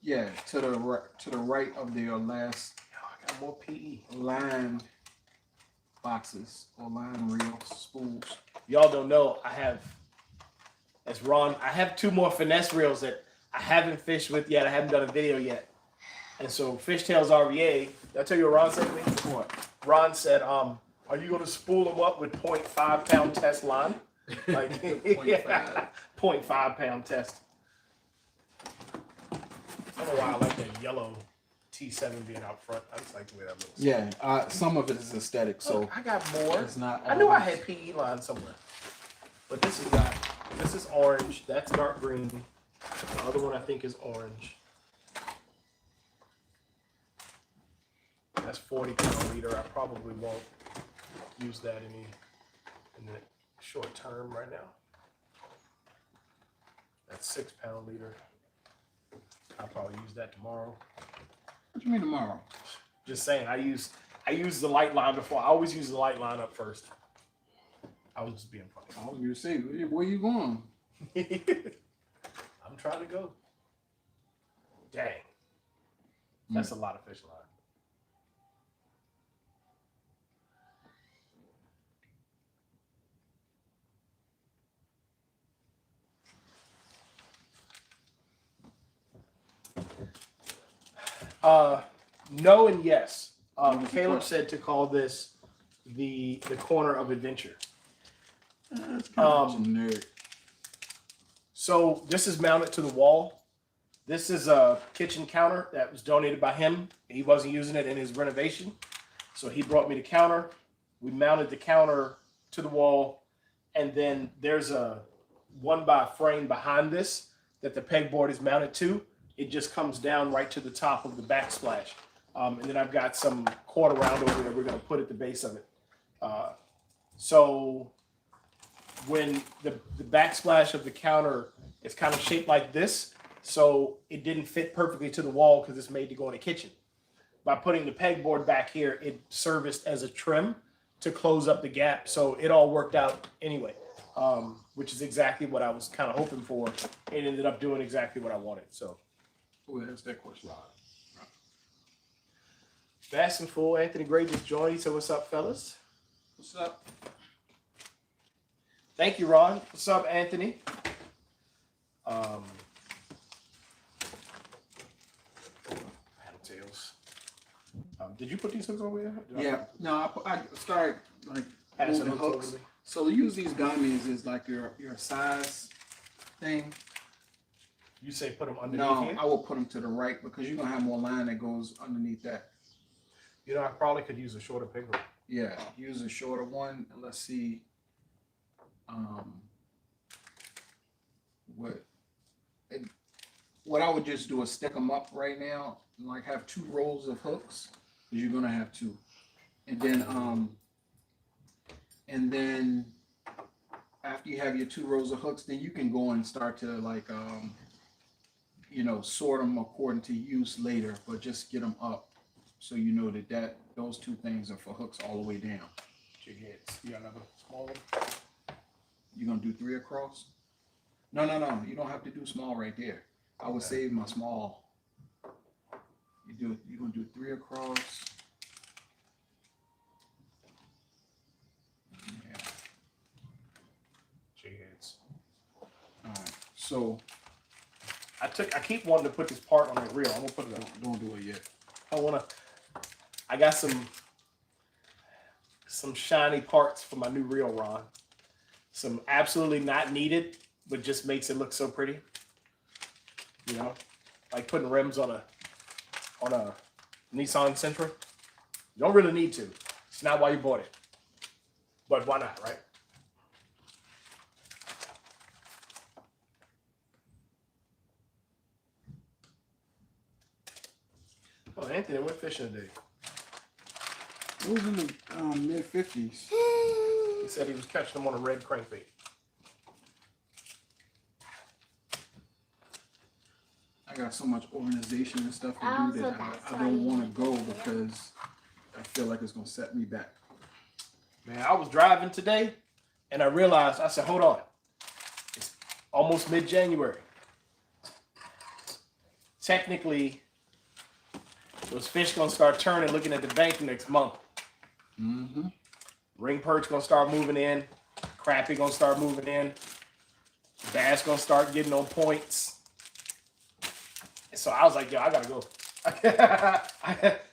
right of their last Oh, I got more PE. line boxes or line reels, spools. Y'all don't know, I have two more finesse reels that I haven't fished with yet. I haven't done a video yet. And so Fishtails RVA, did I tell you what Ron said to me? What? Ron said, are you going to spool them up with 0.5 pound test line? Like 0.5. 0.5 pound test. I don't know why I like that yellow T7 being out front. I just like the way that looks. Yeah, some of it is aesthetic, so Look, I got more. it's not. I knew I always- had PE line somewhere. But this is not. This is orange. That's dark green. The other one I think is orange. That's 40 pound leader. I probably won't use that in the short term right now. That's 6 pound leader. I'll probably use that tomorrow. What you mean tomorrow? Just saying, I use the light line before. I always use the light line up first. I was just being funny. I was gonna say, where you going? I'm trying to go. Dang. That's a lot of fish line. No and yes. Caleb said to call this the corner of adventure. That's kind of generic. So this is mounted to the wall. This is a kitchen counter that was donated by him. He wasn't using it in his renovation. So he brought me the counter. We mounted the counter to the wall. And then there's a 1x frame behind this that the pegboard is mounted to. It just comes down right to the top of the backsplash. And then I've got some quarter round over there we're going to put at the base of it. So when the backsplash of the counter is kind of shaped like this, so it didn't fit perfectly to the wall because it's made to go in the kitchen. By putting the pegboard back here, it serviced as a trim to close up the gap. So it all worked out anyway, which is exactly what I was kind of hoping for. It ended up doing exactly what I wanted. So Who asked that question? fast and full. Anthony Gray just joined. So what's up, fellas? What's up? Thank you, Ron. What's up, Anthony? Tails. Did you put these hooks over here? Yeah. No, I started like Passing moving hooks hooks. over me. So use these gummies is like your size thing. You say put them underneath No, here? I will put them to the right because you're gonna have more line that goes underneath that. You know, I probably could use a shorter pig hook. Yeah, use a shorter one. And let's see. What I would just do is stick them up right now, and like have 2 rows of hooks, because you're gonna have 2, and then after you have your 2 rows of hooks, then you can go and start to like sort them according to use later, but just get them up so you know that those 2 things are for hooks all the way down. Jig heads. You got another small one? You're gonna do 3 across? No. You don't have to do small right there. I would save my small. You're gonna do 3 across. Yeah. Jig heads. All right. So I keep wanting to put this part on the reel. I'm gonna put it on. don't do it yet. I got some shiny parts for my new reel, Ron. Some absolutely not needed, but just makes it look so pretty. You know, like putting rims on a Nissan Sentra. You don't really need to. It's not why you bought it. But why not, right? Oh, Anthony went fishing today. It was in the mid-50s. He said he was catching them on a red crankbait. I got so much organization and stuff to I do that also got I don't want to sorry. go because I feel like it's gonna set me back. Man, I was driving today and I realized, I said, hold on. It's almost mid-January. Technically, those fish gonna start turning, looking at the bank next month. Mm-hmm. Ring perch gonna start moving in. Crappie gonna start moving in. Bass gonna start getting on points. And so I was like, yo, I gotta go.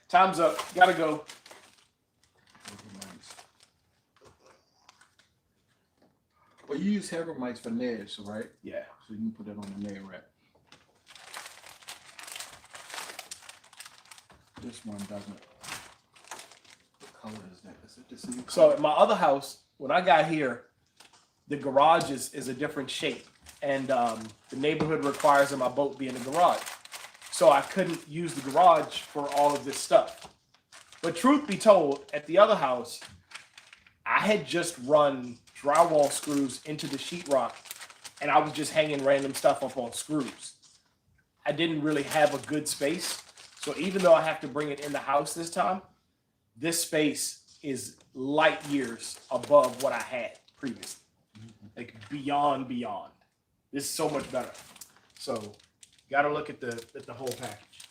Time's up. Gotta go. Well, you use Hever mites for nails, right? Yeah. So you can put it on the nail rack. This one doesn't. What color is that? Is it the same So color? at my other house, when I got here, the garage is a different shape. And the neighborhood requires that my boat be in the garage. So I couldn't use the garage for all of this stuff. But truth be told, at the other house, I had just run drywall screws into the sheetrock and I was just hanging random stuff up on screws. I didn't really have a good space. So even though I have to bring it in the house this time, this space is light years above what I had previously. Like beyond. This is so much better. So got to look at the whole package.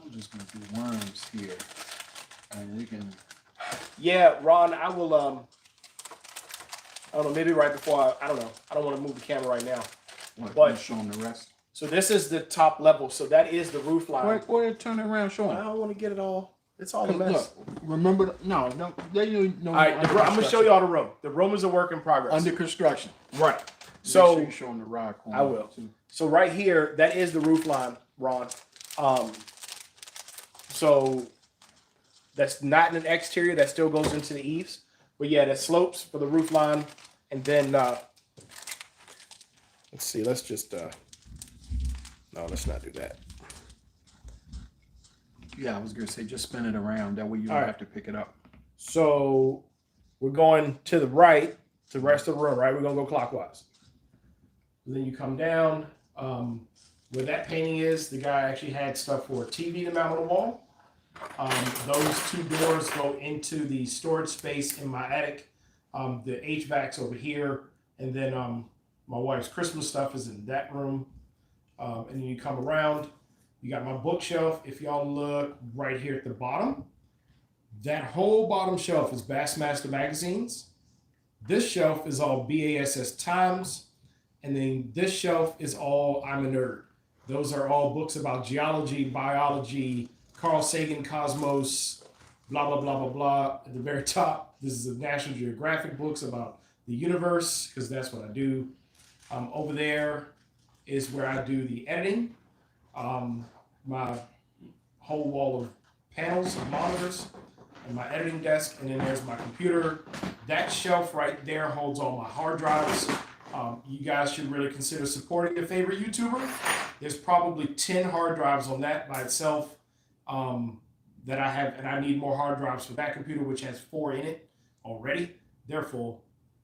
I'm just gonna do worms here, and we can. Yeah, Ron, I will. I don't know. Maybe right before I don't know. I don't want to move the camera right now. What? But- You show them the rest. So this is the top level. So that is the roof line. Go ahead, turn it around, show I them. don't want to get it all. It's all a mess. Look, remember? No, they know. All right, I'm gonna show you all the room. The room is a work in progress. Under construction. Right. Make So sure you show them the rod corner. I will. too. So right here, that is the roof line, Ron. So that's not in an exterior. That still goes into the eaves. But yeah, that slopes for the roof line. And then let's see. Let's just no, let's not do that. Yeah, I was gonna say just spin it around. That way you don't All right. have to pick it up. So we're going to the right, to the rest of the room, right? We're gonna go clockwise. And then you come down. Where that painting is, the guy actually had stuff for a TV to mount on the wall. Those two doors go into the storage space in my attic. The HVAC's over here, and then my wife's Christmas stuff is in that room. And then you come around, you got my bookshelf. If y'all look right here at the bottom, that whole bottom shelf is Bassmaster magazines. This shelf is all BASS Times, and then this shelf is all I'm a Nerd. Those are all books about geology, biology, Carl Sagan, cosmos, blah, blah, blah, blah, blah. At the very top, this is the National Geographic books about the universe, because that's what I do. Over there is where I do the editing. My whole wall of panels and monitors and my editing desk, and then there's my computer. That shelf right there holds all my hard drives. You guys should really consider supporting your favorite YouTuber. There's probably 10 hard drives on that by itself that I have, and I need more hard drives for that computer, which has 4 in it already. They're full.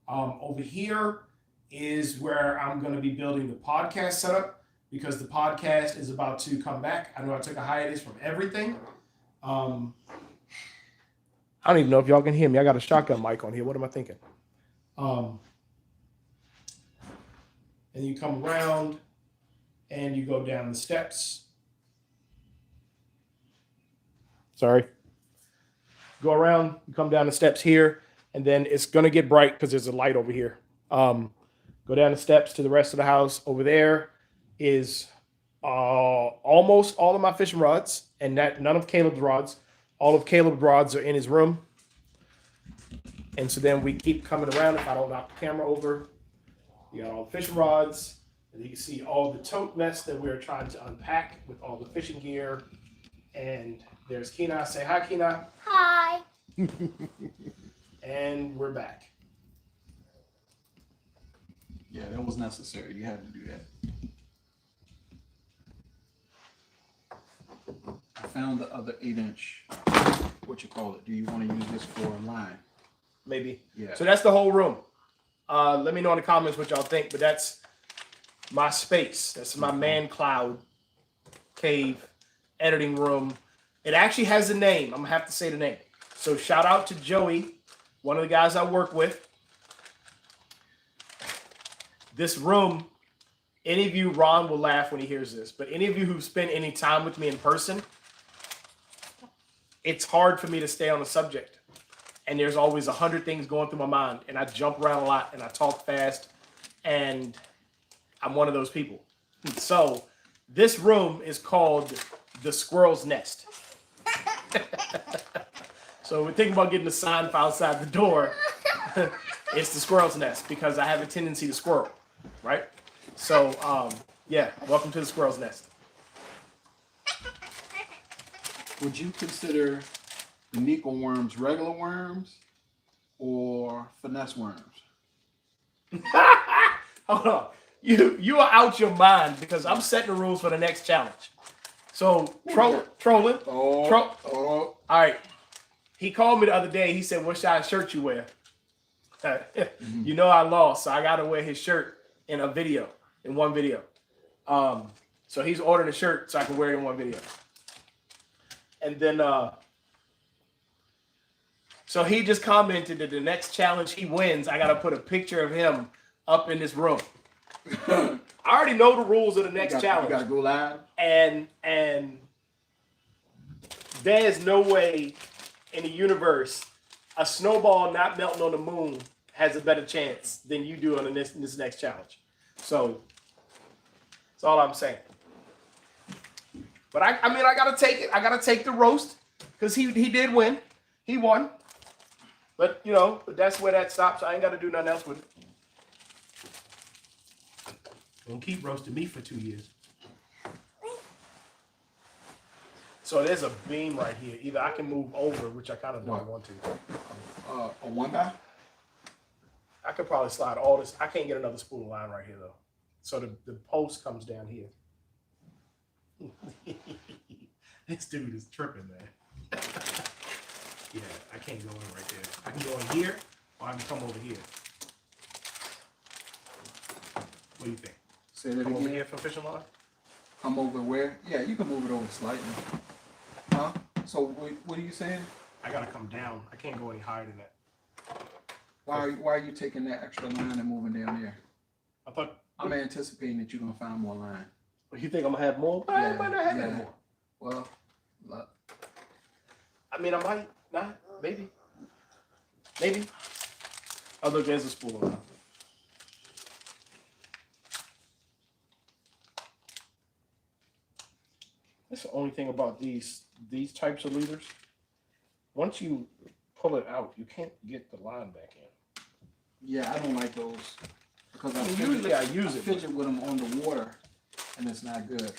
Over here is where I'm going to be building the podcast setup, because the podcast is about to come back. I know I took a hiatus from everything. I don't even know if y'all can hear me. I got a shotgun mic on here. What am I thinking? And you come around and you go down the steps. Sorry. Go around, you come down the steps here, and then it's going to get bright because there's a light over here. Go down the steps to the rest of the house. Over there is almost all of my fishing rods, and none of Caleb's rods. All of Caleb's rods are in his room. And so then we keep coming around. If I don't knock the camera over, you got all the fishing rods, and you can see all the tote mess that we're trying to unpack with all the fishing gear. And there's Kina. Say hi, Kina. Hi. And we're back. Yeah, that was necessary. You had to do that. I found the other 8-inch. What you call it? Do you want to use this for a line? Maybe. Yeah. So that's the whole room. Let me know in the comments what y'all think. But that's my space. That's my man cloud cave editing room. It actually has a name. I'm gonna have to say the name. So shout out to Joey, one of the guys I work with. This room, any of you, Ron will laugh when he hears this, but any of you who've spent any time with me in person, it's hard for me to stay on a subject. And there's always 100 things going through my mind, and I jump around a lot and I talk fast, and I'm one of those people. So this room is called the Squirrel's Nest. So we're thinking about getting a sign for outside the door. It's the Squirrel's Nest because I have a tendency to squirrel, right? So yeah, welcome to the Squirrel's Nest. Would you consider the Nico worms regular worms or finesse worms? Hold on. You are out your mind because I'm setting the rules for the next challenge. So trolling. All right. He called me the other day. He said, "What size shirt you wear?" You know I lost, so I got to wear his shirt in one video. So he's ordering a shirt so I can wear it in one video. And then, so he just commented that the next challenge he wins, I got to put a picture of him up in this room. I already know the rules of the next challenge. You got to go live. And there's no way in the universe a snowball not melting on the moon has a better chance than you do on this next challenge. So that's all I'm saying. But I mean, I gotta take it. I gotta take the roast because he did win. He won. But you know, that's where that stops. I ain't got to do nothing else with it. Don't keep roasting me for 2 years. So there's a beam right here. Either I can move over, which I kind of don't want to. A one by? I could probably slide all this. I can't get another spool of line right here though. So the post comes down here. This dude is tripping, man. Yeah, I can't go in right there. I can go in here, or I can come over here. What do you think? Say that Come again. over here for fishing line? Come over where? Yeah, you can move it over slightly. Huh? So what are you saying? I gotta come down. I can't go any higher than that. Why are you taking that extra line and moving down there? I thought. I'm anticipating that you're gonna find more line. You think I'm gonna have more? I might not have any more. Well, look. I mean, I might not. Maybe. Oh, look, there's a spool of line. That's the only thing about these types of leaders. Once you pull it out, you can't get the line back in. Yeah, I don't like those because I fidget with them on the water, and it's not good.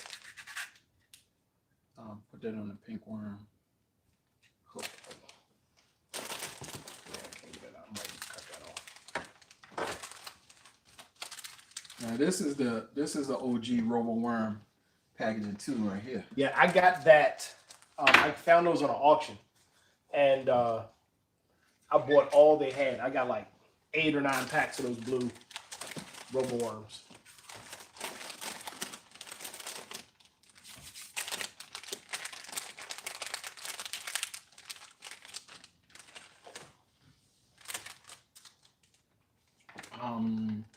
Put that on the pink worm hook. Yeah, I can't get that out. I might cut that off. Now this is the OG Robo Worm packaging too right here. Yeah, I got that. I found those on an auction, and I bought all they had. I got like 8 or 9 packs of those blue Robo Worms.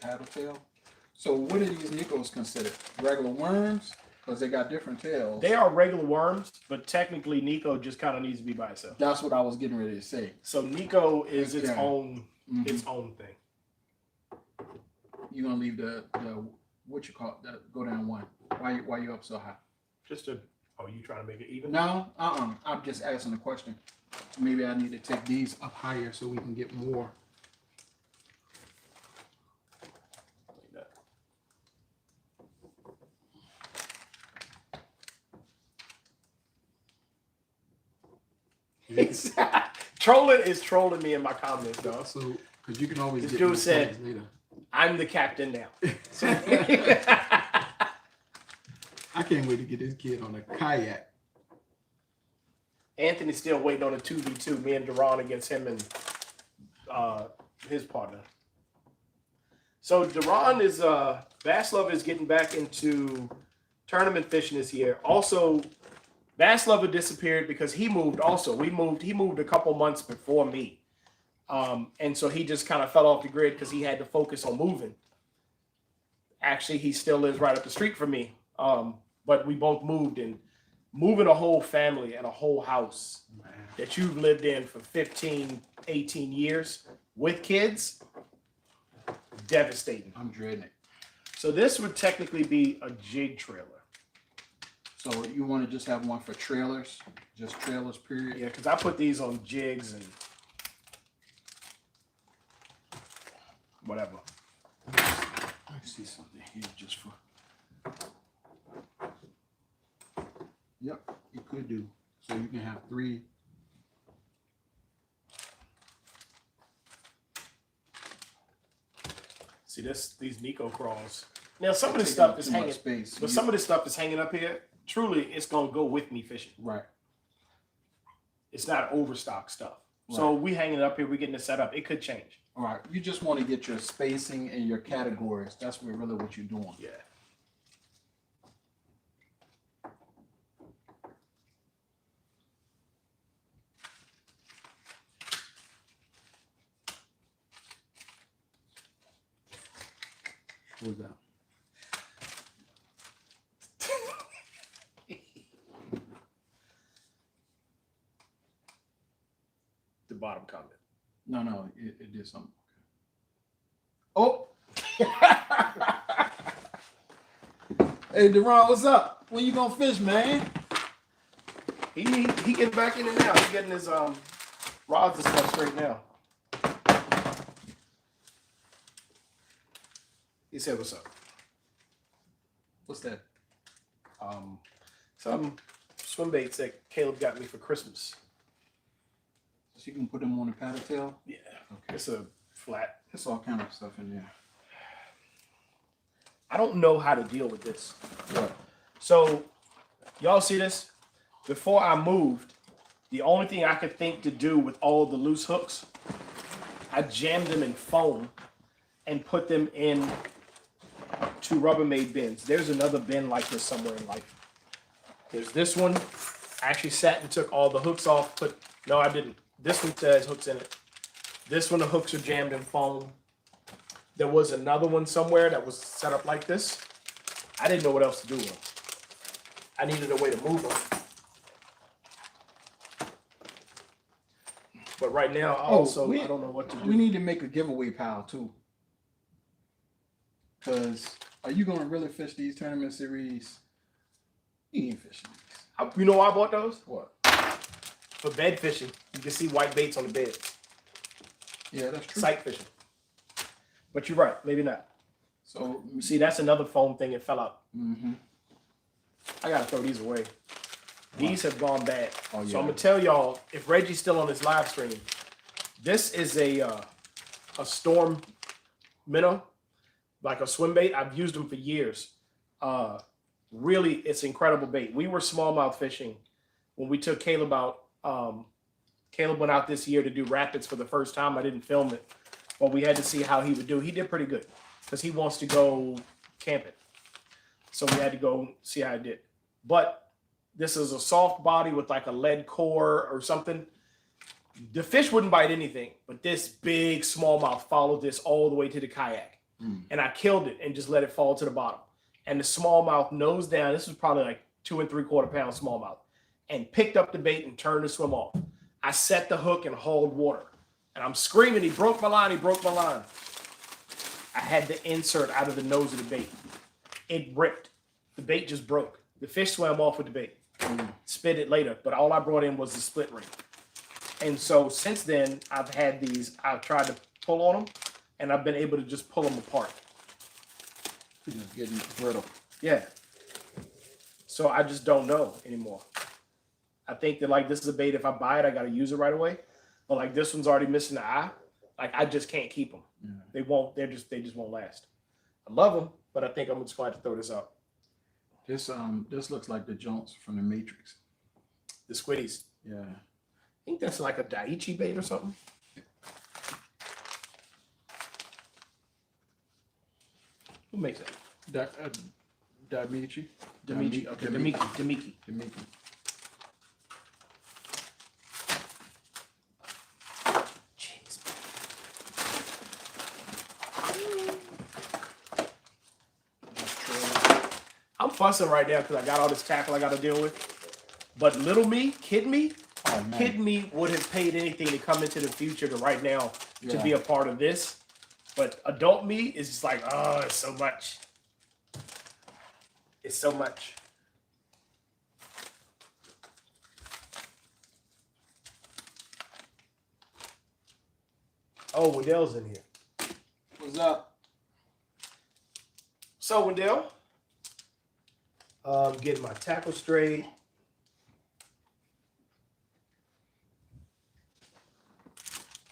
Paddle tail. So what are these Nicos considered? Regular worms? Because they got different tails. They are regular worms, but technically Nico just kind of needs to be by itself. That's what I was getting ready to say. So Nico is its own thing. You're gonna leave the what you call it, go down one. Why you up so high? Just to you trying to make it even? No, I'm just asking a question. Maybe I need to take these up higher so we can get more. Trolling is trolling me in my comments, though. So, because you can always. This dude said, "I'm the captain now." So, I can't wait to get this kid on a kayak. Anthony's still waiting on a 2v2. Me and Duran against him and his partner. So Deron is Bass Lover is getting back into tournament fishing this year. Also, Bass Lover disappeared because he moved. Also, he moved a couple months before me, and so he just kind of fell off the grid because he had to focus on moving. Actually, he still lives right up the street from me, but we both moved, and moving a whole family and a whole house that you've lived in for 15, 18 years with kids, devastating. I'm dreading it. So this would technically be a jig trailer. So you want to just have one for trailers, just trailers, period? Yeah, because I put these on jigs and whatever. I see something here just for. Yep, you could do. So you can have 3. See these Nico crawls. Now some of this stuff is hanging, space. but some of this stuff is hanging up here. Truly, it's gonna go with me fishing. Right. It's not overstock stuff. So we hanging it up here. We getting it set up. It could change. All right. You just want to get your spacing and your categories. That's really what you're doing. Yeah. Who's that? The bottom comment. No, it did something. Oh. Hey, Deron, what's up? When you gonna fish, man? He getting back in it now. He's getting his rods and stuff straight now. He said, "What's up?" What's that? Some swim baits that Caleb got me for Christmas. So you can put them on the paddle tail? Yeah. Okay. It's a flat. There's all kind of stuff in there. I don't know how to deal with this. What? So, y'all see this? Before I moved, the only thing I could think to do with all the loose hooks, I jammed them in foam and put them in 2 Rubbermaid bins. There's another bin like this somewhere in life. There's this one. I actually sat and took all the hooks off. No, I didn't. This one says hooks in it. This one, the hooks are jammed in foam. There was another one somewhere that was set up like this. I didn't know what else to do with them. I needed a way to move them. But right now, I don't know what to do. We need to make a giveaway pile too. Because are you going to really fish these tournament series? You ain't fishing these. You know why I bought those? What? For bed fishing. You can see white baits on the bed. Yeah, that's true. Sight fishing. But you're right. Maybe not. So, See, that's another foam thing that fell out. mm-hmm. I got to throw these away. These have gone bad. Oh, yeah. So I'm going to tell y'all, if Reggie's still on his live stream, this is a storm minnow, like a swim bait. I've used them for years. Really, it's incredible bait. We were smallmouth fishing when we took Caleb out. Caleb went out this year to do rapids for the first time. I didn't film it, but we had to see how he would do. He did pretty good because he wants to go camping. So we had to go see how he did. But this is a soft body with like a lead core or something. The fish wouldn't bite anything, but this big smallmouth followed this all the way to the kayak. And I killed it and just let it fall to the bottom. And the smallmouth nose down, this was probably like 2 3/4 pound smallmouth, and picked up the bait and turned to swim off. I set the hook and hauled water. And I'm screaming, he broke my line, he broke my line. I had the insert out of the nose of the bait. It ripped. The bait just broke. The fish swam off with the bait. Spit it later, but all I brought in was the split ring. And so since then, I've had these, I've tried to pull on them, and I've been able to just pull them apart. It's getting brittle. Yeah. So I just don't know anymore. I think that like this is a bait. If I buy it, I got to use it right away. But like this one's already missing the eye. Like I just can't keep them. Yeah. They won't. They just won't last. I love them, but I think I'm just going to have to throw this out. This looks like the Jones from the Matrix. The squiddies. Yeah. I think that's like a Daiichi bait or something. Who makes that? Dimitri. Demiki. Okay, Demiki. Jeez. I'm fussing right now because I got all this tackle I got to deal with. But little me, kid me would have paid anything to come into the future to right now to be a part of this. But adult me is just like, oh, it's so much. It's so much. Oh, Wendell's in here. What's up? So, Wendell, getting my tackle straight.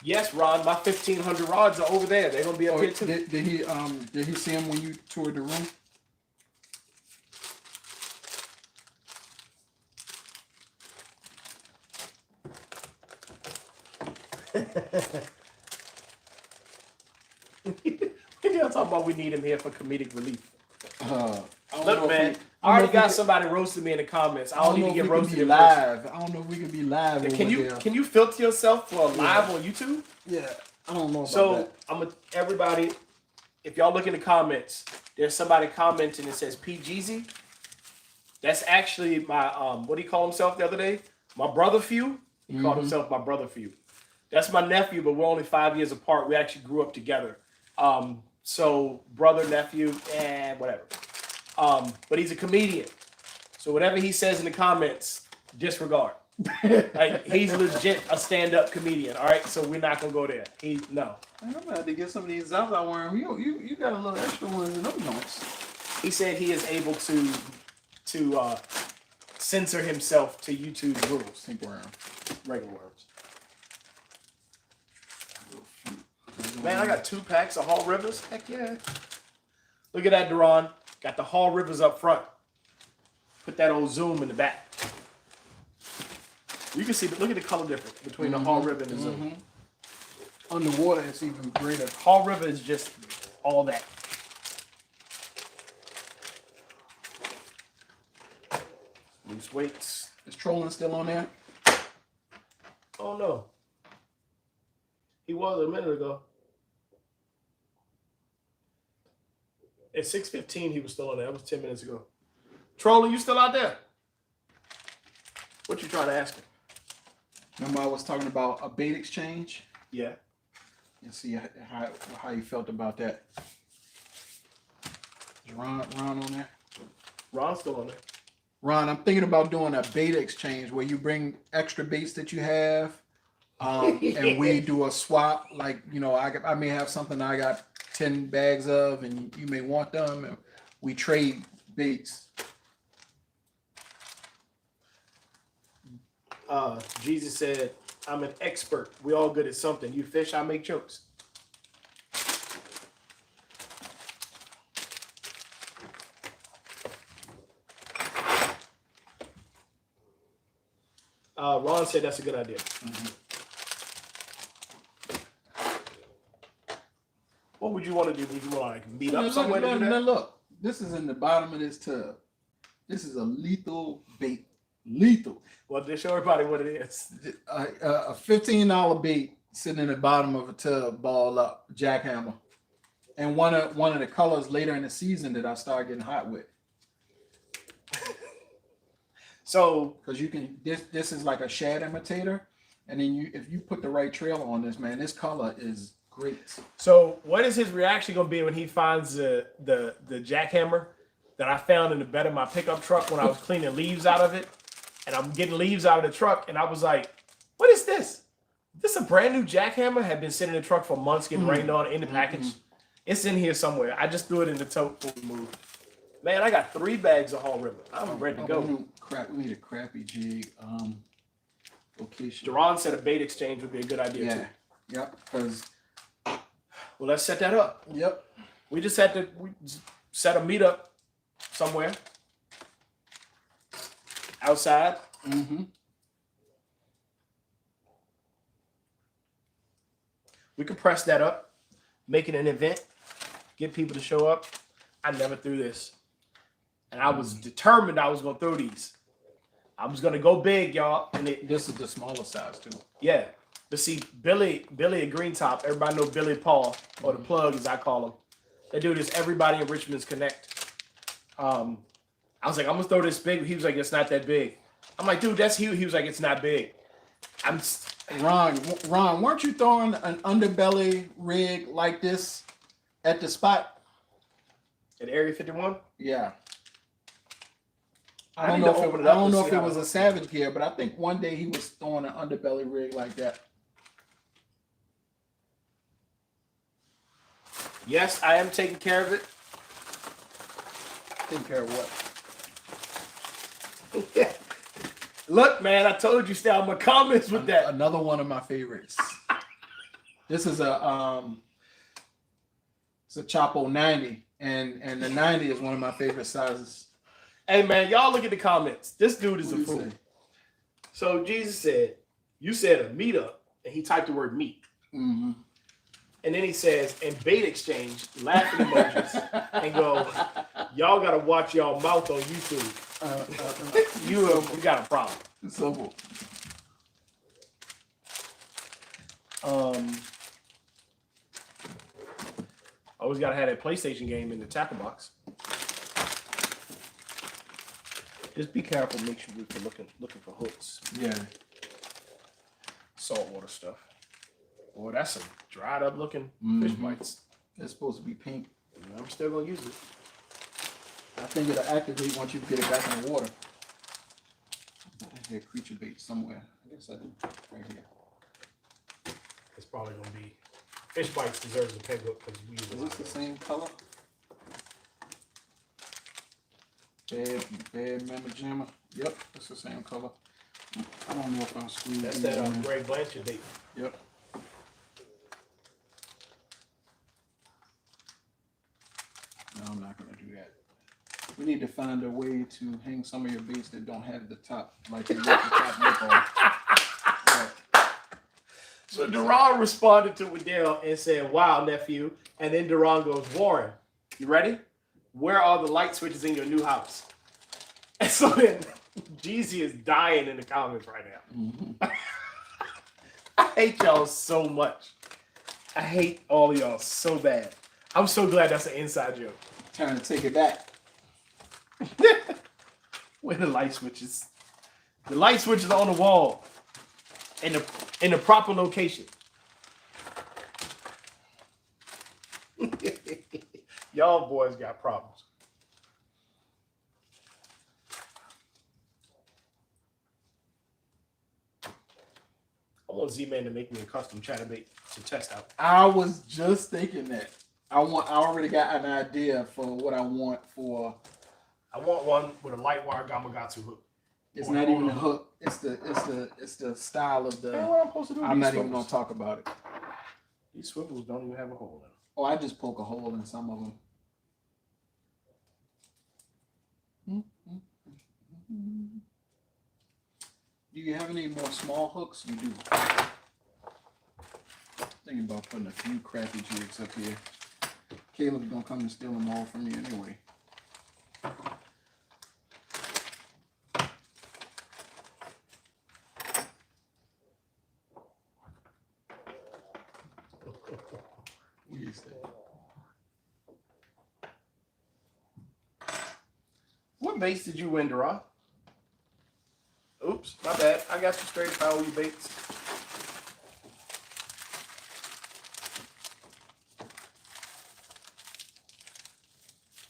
Yes, Ron, my 1,500 rods are over there. They're gonna be up here too. Did he see him when you toured the room? Y'all talking about we need him here for comedic relief. Look, man, I already got somebody roasting me in the comments. I don't need to get roasted in live. I don't know if we can be live. Can you filter yourself for a live on YouTube? Yeah, I don't know about So everybody, if y'all look in the comments, there's somebody commenting that says PGZ. That's actually my what did he call himself the other day? My brother Few. He called himself my brother Few. That's my nephew, but we're only 5 years apart. We actually grew up together. So brother, nephew, and whatever. But he's a comedian. So whatever he says in the comments, disregard. Like he's legit a stand-up comedian. All right, so we're not gonna go there. No. I'm gonna have to get some of these out I wearing. You got a little extra ones in them joints. He said he is able to censor himself to YouTube's rules. Regular worms. Man, I got 2 packs of Hall Rivers. Heck yeah. Look at that, Duran. Got the Hall Rivers up front. Put that old zoom in the back. You can see, look at the color difference between the Hall River and the zoom. Underwater, it's even greater. Hall River is just all that. Loose weights. Is trolling still on there? Oh no. He was a minute ago. At 6:15, he was still on there. That was 10 minutes ago. Trolling, you still out there? What you trying to ask him? Remember I was talking about a bait exchange? Yeah. And see how you felt about that. Is Ron on there? Ron's still on there. Ron, I'm thinking about doing a bait exchange where you bring extra baits that you have, and we do a swap. Like, you know, I may have something I got 10 bags of, and you may want them, and we trade baits. Jesus said, I'm an expert. We all good at something. You fish, I make jokes. Ron said that's a good idea. What would you want to do? Would you want to like meet up somewhere to do that? Now look, this is in the bottom of this tub. This is a lethal bait. Lethal. Well, just show everybody what it is. A $15 bait sitting in the bottom of a tub, ball up, jackhammer, and one of the colors later in the season that I started getting hot with. So, because you can, this is like a shad imitator, and then if you put the right trail on this, man, this color is great. So what is his reaction gonna be when he finds the jackhammer that I found in the bed of my pickup truck when I was cleaning leaves out of it, and I'm getting leaves out of the truck, and I was like, "What is this? This a brand new jackhammer? Had been sitting in the truck for months, getting rained on in the package. It's in here somewhere. I just threw it in the tote before we moved. Man, I got 3 bags of Hall River. I'm ready to go. We need a crappy jig. Location. Duran said a bait exchange would be a good idea too. Yep. Because. Well, let's set that up. Yep. We just had to set a meetup somewhere outside. We could press that up, make it an event, get people to show up. I never threw this. And I was determined I was going to throw these. I was going to go big, y'all. And This is the smaller size, too. yeah. But see, Billy at Green Top, everybody know Billy Paul, or the plug as I call him. They do this, everybody in Richmond's Connect. I was like, I'm going to throw this big. He was like, it's not that big. I'm like, dude, that's huge. He was like, it's not big. Ron, weren't you throwing an underbelly rig like this at the spot? At Area 51? Yeah. I I need don't to know open it up and if see it how was it a Savage gear, but I think one day he was throwing an underbelly rig like that. Yes, I am taking care of it. Take care of what? Look, man, I told you, stay out my comments with that. Another one of my favorites. This is it's a Chapo 90, and the 90 is one of my favorite sizes. Hey, man, y'all look at the comments. This dude is What a do you fool. say? So Jesus said, you said a meetup, and he typed the word meet. Mm-hmm. And then he says, and bait exchange, laughing emojis, and go, y'all got to watch y'all mouth on YouTube. You got a problem. It's simple. Always got to have that PlayStation game in the tackle box. Just be careful. Make sure you're looking for hooks. Yeah. Saltwater stuff. Boy, that's some dried up looking fish bites. It's supposed to be pink. I'm still gonna use it. I think it'll activate once you get it back in the water. I had creature bait somewhere. I guess I do. Right here. It's probably gonna be fish bites deserves a peg hook because we use Is this the same color? Bad Mama Jamma. Yep, it's the same color. I don't know if I'll squeeze. That's these that in there. Greg Blanchard bait. Yep. No, I'm not gonna do that. We need to find a way to hang some of your baits that don't have the top, like you let the top lip off. Yeah. So Duran responded to Waddell and said, "Wow, nephew." And then Duran goes, "Warren, you ready? Where are the light switches in your new house?" And so then Jeezy is dying in the comments right now. I hate y'all so much. I hate all of y'all so bad. I'm so glad that's an inside joke. Trying to take it back. Where the light switches? The light switches on the wall in the proper location. Y'all boys got problems. I want Z-Man to make me a custom chatterbait to test out. I was just thinking that. I already got an idea for what I want for. I want one with a light wire Gamakatsu hook. It's not even a hook. It's the style of the. Man, what I'm supposed to do? I'm These not even swivels? gonna talk about it. These swivels don't even have a hole in them. Oh, I just poke a hole in some of them. Do you have any more small hooks? You do. Thinking about putting a few crappy jigs up here. Caleb's gonna come and steal them all from you anyway. What is that? What baits did you win, Dara? Oops, my bad. I got you straight if I owe you baits.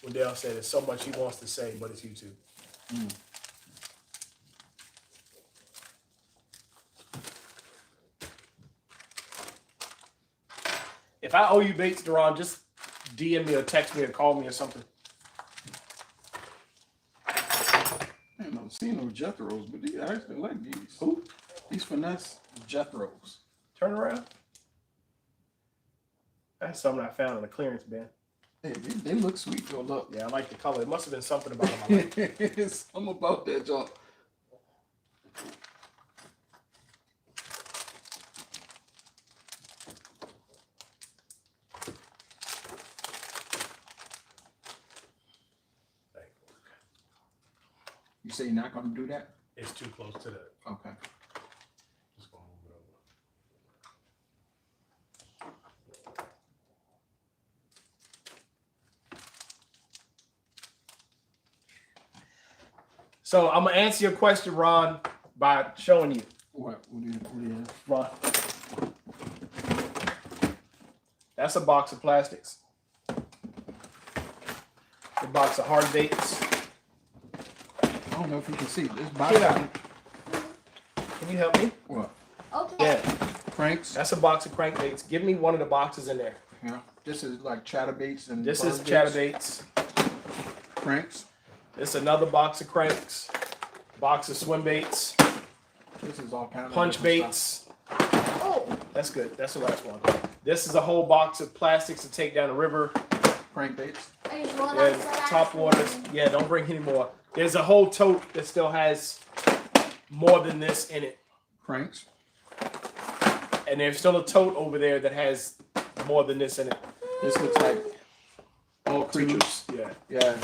Waddell said there's so much he wants to say, but it's YouTube. If I owe you baits, Duran, just DM me or text me or call me or something. I ain't never seen no Jethros, but I actually like these. Who? These finesse Jethros. Turn around. That's something I found in a clearance bin. Hey, they look sweet though. Look. Yeah, I like the color. It must have been something about them I like. Something about that junk. You say you're not gonna do that? It's too close to that. Okay. Just gonna move it over. So I'm gonna answer your question, Ron, by showing you. What do you have? Ron. That's a box of plastics. A box of hard baits. I don't know if you can see this box. Can you help me? What? Okay. Yeah, Cranks? that's a box of crankbaits. Give me one of the boxes in there. Yeah. This is like chatterbaits and This is buzzbaits. chatterbaits. Cranks. This is another box of cranks. Box of swim baits. This is all kind of Punch different stuff. baits. Oh, that's good. That's the last one. This is a whole box of plastics to take down the river. Crankbaits. Yeah, top waters. Yeah, don't bring any more. There's a whole tote that still has more than this in it. Cranks. And there's still a tote over there that has more than this in it. This looks like all creatures. Yeah. Yeah.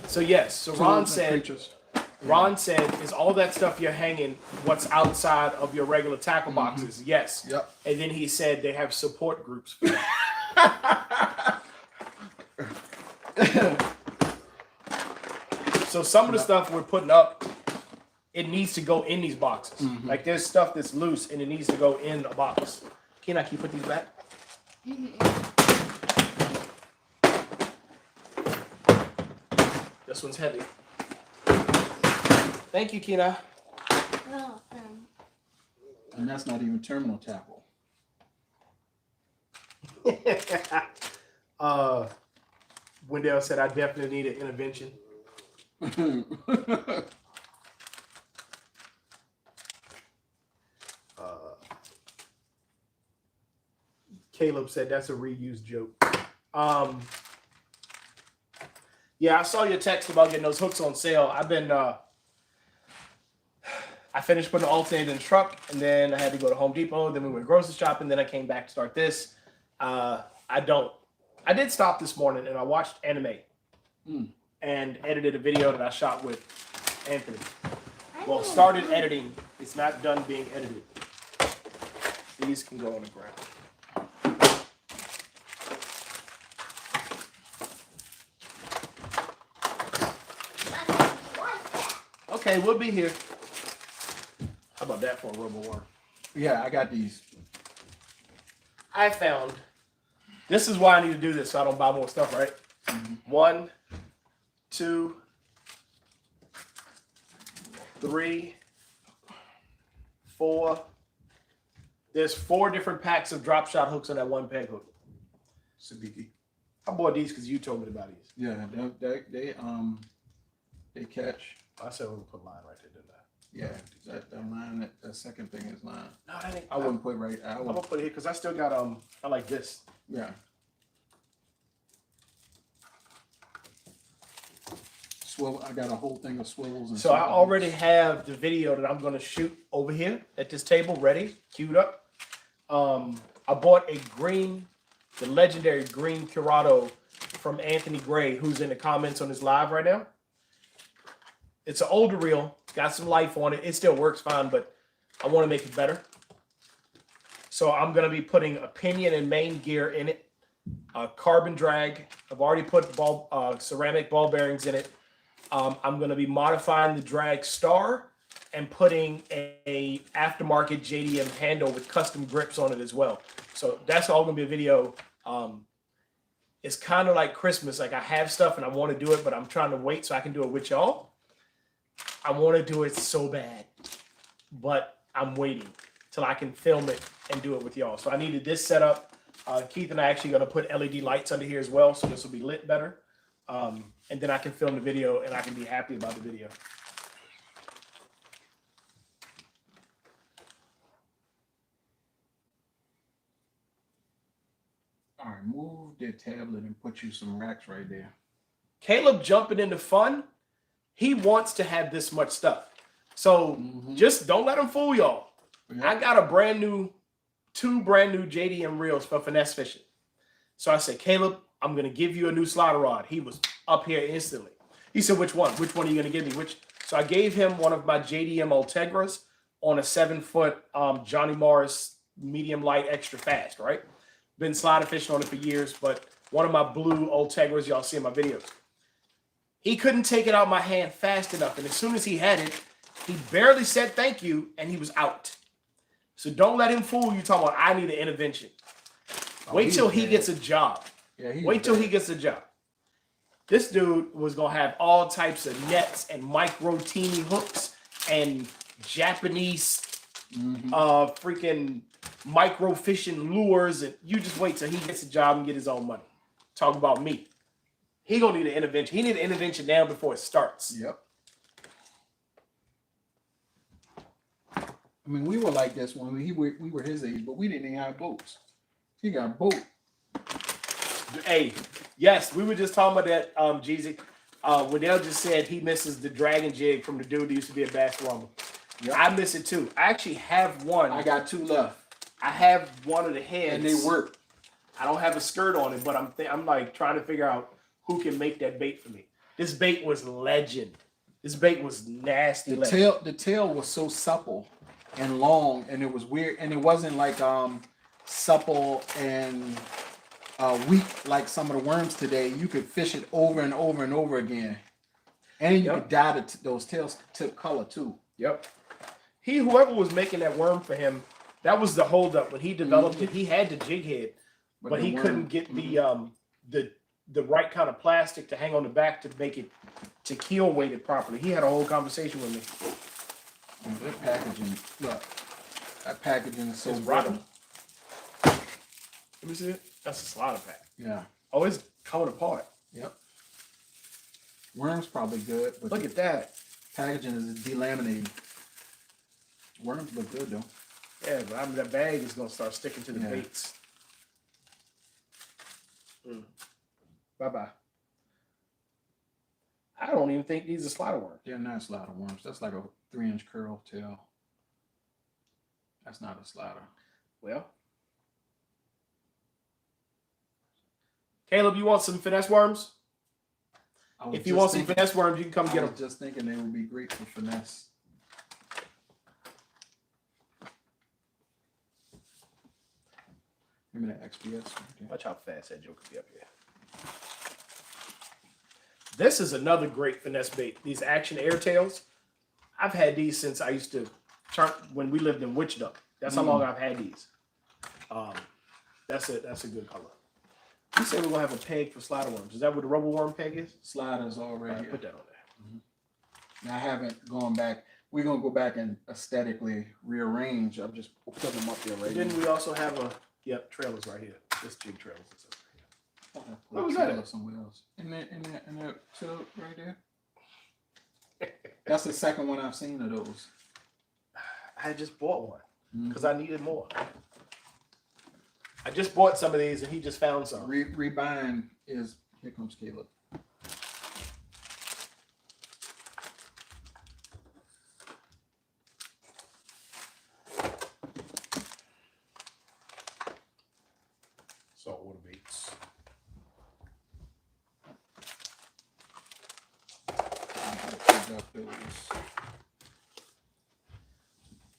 So yes, so Tools Ron and said, creatures. is all that stuff you're hanging what's outside of your regular tackle boxes? Yes. Yep. And then he said they have support groups for that. So some of the stuff we're putting up, it needs to go in these boxes. Like there's stuff that's loose and it needs to go in a box. Can you put these back? This one's heavy. Thank you, Kina. And that's not even terminal tackle. Wendell said I definitely need an intervention. Caleb said that's a reused joke. Yeah, I saw your text about getting those hooks on sale. I've been I finished putting the alternator in the truck, and then I had to go to Home Depot. Then we went grocery shopping. Then I came back to start this. I did stop this morning and I watched anime and edited a video that I shot with Anthony. Well, started editing. It's not done being edited. These can go on the ground. Okay, we'll be here. How about that for a rubber one? Yeah, I got these. I found, this is why I need to do this so I don't buy more stuff, right? 1, 2, 3, 4. There's 4 different packs of drop shot hooks on that one peg hook. Sabiki. I bought these because you told me about these. Yeah, they catch. I said we would put line right there, didn't I? Yeah, that line, that second thing is line. No, that ain't. I wouldn't put right. I'm gonna put it here because I still got I like this. Yeah. Swivel. I got a whole thing of swivels. And So I already have the video that I'm gonna shoot over here at this table ready, queued up. I bought the legendary green Curado from Anthony Gray, who's in the comments on his live right now. It's an older reel, got some life on it. It still works fine, but I want to make it better. So I'm going to be putting a pinion and main gear in it, carbon drag. I've already put ceramic ball bearings in it. I'm going to be modifying the drag star and putting a aftermarket JDM handle with custom grips on it as well. So that's all going to be a video. It's kind of like Christmas. Like I have stuff and I want to do it, but I'm trying to wait so I can do it with y'all. I want to do it so bad, but I'm waiting till I can film it and do it with y'all. So I needed this setup. Keith and I actually going to put LED lights under here as well, so this will be lit better. And then I can film the video and I can be happy about the video. All right, move their tablet and put you some racks right there. Caleb jumping into fun. He wants to have this much stuff. So just don't let him fool y'all. Yeah. I got two brand new JDM reels for finesse fishing. So I said, Caleb, I'm going to give you a new slider rod. He was up here instantly. He said, which one? Which one are you going to give me? So I gave him one of my JDM Ultegras on a 7-foot Johnny Morris medium light extra fast, right? Been slider fishing on it for years, but one of my blue Ultegras y'all see in my videos. He couldn't take it out of my hand fast enough, and as soon as he had it, he barely said thank you, and he was out. So don't let him fool you talking about I need an intervention. Wait till he gets a job. Yeah, Wait till he gets a job. This dude was going to have all types of nets and micro teeny hooks and Japanese freaking micro fishing lures. And you just wait till he gets a job and get his own money. Talk about me. He going to need an intervention. He need an intervention now before it starts. Yep. I mean, we were like this when we were his age, but we didn't even have boats. He got a boat. Hey, yes, we were just talking about that, Jeezy. Waddell just said he misses the dragon jig from the dude that used to be a bass woman. Yep. I miss it too. I actually have one. I got 2 left. I have one of the heads. And they work. I don't have a skirt on it, but I'm like trying to figure out who can make that bait for me. This bait was legend. This bait was nasty. The tail was so supple and long, and it was weird, and it wasn't like supple and weak like some of the worms today. You could fish it over and over and over again, and you could dye those tails to color too. Yep. Whoever was making that worm for him, that was the holdup when he developed it. He had the jig head, but he couldn't get the right kind of plastic to hang on the back to make it to keel weight it properly. He had a whole conversation with me. And that packaging, look, that packaging is so rotten. Let me see it. That's a slider pack. Yeah. Oh, it's coming apart. Yep. Worms probably good, but look at that. Packaging is delaminating. Worms look good though. Yeah, but that bag is gonna start sticking to the baits. Bye-bye. I don't even think these are slider worms. They're not slider worms. That's like a 3-inch curl tail. That's not a slider. Well, Caleb, you want some finesse worms? If you want some finesse worms, you can come get them. I was just thinking they would be great for finesse. Give me that XPS. Right. Watch how fast that joke could be up here. This is another great finesse bait. These Action Airtails. I've had these since I used to when we lived in Wichita. That's how long I've had these. That's a good color. You said we're gonna have a peg for slider worms. Is that what the rubber worm peg is? Slider's already. Put that on there. Now, I haven't gone back. We're gonna go back and aesthetically rearrange. I've just put them up there right. Didn't we also have trailers right here? This jig trailers. Okay. What was that? Somewhere else. In that tub right there. That's the second one I've seen of those. I just bought one because I needed more. I just bought some of these and he just found some. Rebuying is, here comes Caleb. Saltwater baits.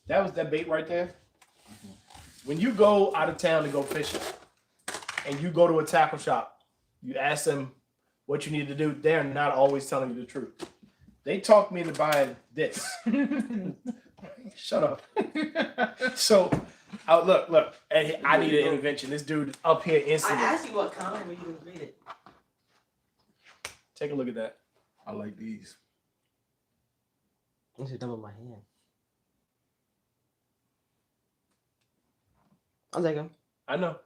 That was that bait right there. When you go out of town to go fishing and you go to a tackle shop, you ask them what you need to do. They're not always telling you the truth. They talked me into buying this. Shut up. So, look. I need an intervention. This dude up here instantly. I asked you what kind when you didn't read it. Take a look at that. I like these. I should double my hand. I'll take them. I know.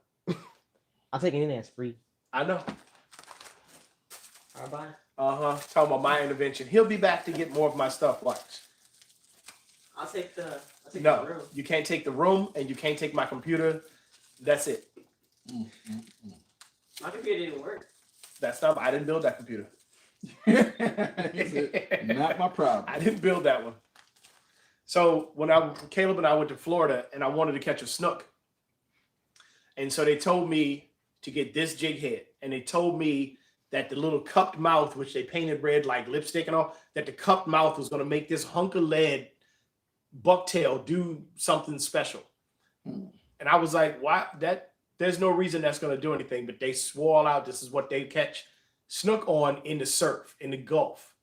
I'll take it in there. It's free. I know. All right, bye. Talking about my intervention. He'll be back to get more of my stuff. Watch. I'll take the room. You can't take the room and you can't take my computer. That's it. My computer didn't work. That's not. I didn't build that computer. Not my problem. I didn't build that one. So when Caleb and I went to Florida and I wanted to catch a snook. And so they told me to get this jig head. And they told me that the little cupped mouth, which they painted red like lipstick and all, that the cupped mouth was going to make this hunk of lead bucktail do something special. And I was like, why? There's no reason that's going to do anything, but they swore all out this is what they catch snook on in the surf, in the Gulf.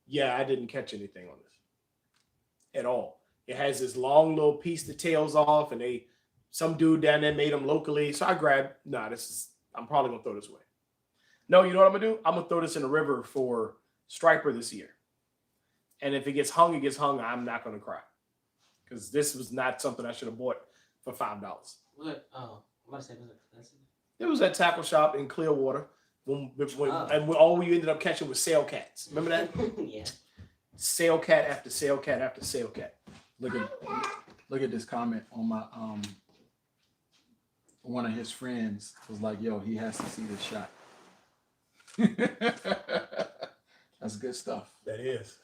Yeah, I didn't catch anything on this at all. It has this long little piece the tails off, and some dude down there made them locally. So I grabbed, I'm probably going to throw this away. No, you know what I'm going to do? I'm going to throw this in the river for striper this year. And if it gets hung, it gets hung. I'm not going to cry. Because this was not something I should have bought for $5. What? Oh, I'm about to say, was it expensive? It was at tackle shop in Clearwater. And all we ended up catching was sail cats. Remember that? Yeah. Sail cat after sail cat after sail cat. Look at this comment on my one of his friends was like, yo, he has to see this shot. That's good stuff. That is.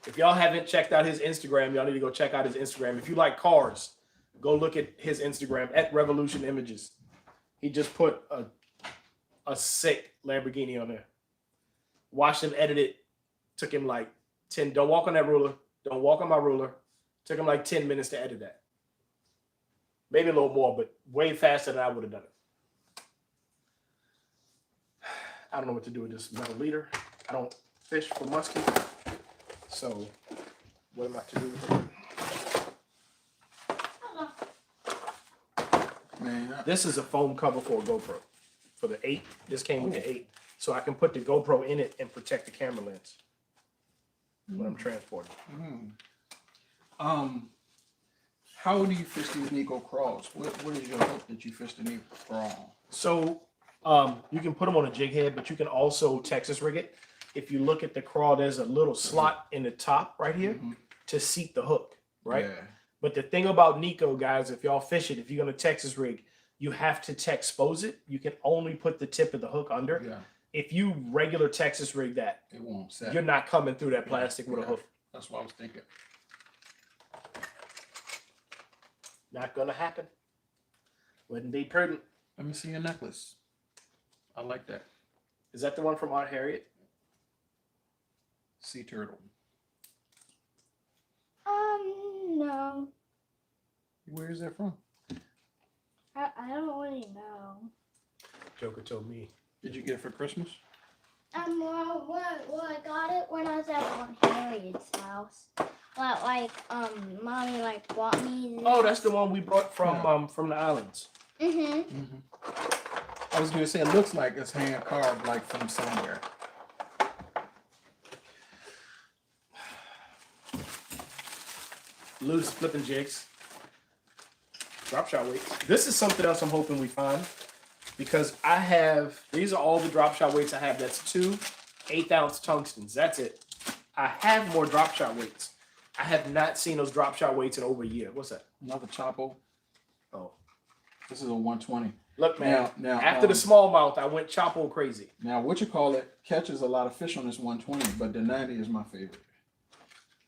If y'all haven't checked out his Instagram, y'all need to go check out his Instagram. If you like cars, go look at his Instagram at Revolution Images. He just put a sick Lamborghini on there. Watched him edit it. Took him like 10. Don't walk on that ruler. Don't walk on my ruler. Took him like 10 minutes to edit that. Maybe a little more, but way faster than I would have done it. I don't know what to do with this metal leader. I don't fish for muskie. So what am I to do with it? Man, This is a foam cover for a GoPro. For the 8. This came with the 8. So I can put the GoPro in it and protect the camera lens when I'm transporting. How do you fish these Nico crawls? What is your hook that you fish the Nico crawl? So you can put them on a jig head, but you can also Texas rig it. If you look at the crawl, there's a little slot in the top right here to seat the hook, right? Yeah. But the thing about Nico, guys, if y'all fish it, if you're going to Texas rig, you have to expose it. You can only put the tip of the hook under. Yeah. If you regular Texas rig that, It won't set. you're not coming through that plastic with a hook. That's what I was thinking. Not going to happen. Wouldn't be prudent. Let me see your necklace. I like that. Is that the one from Aunt Harriet? Sea turtle. No. Where is that from? I don't really know. Joker told me. Did you get it for Christmas? Well, I got it when I was at Aunt Harriet's house. But mommy bought me. Oh, that's the one we brought from the islands. I was gonna say it looks like it's hand carved, like from somewhere. Loose flipping jigs. Drop shot weights. This is something else I'm hoping we find because these are all the drop shot weights I have. That's 2 8-ounce tungstens. That's it. I have more drop shot weights. I have not seen those drop shot weights in over a year. What's that? Another Chapo. Oh. This is a 120. Look, man. Now, after the smallmouth, I went Chapo crazy. Now, catches a lot of fish on this 120, but the 90 is my favorite.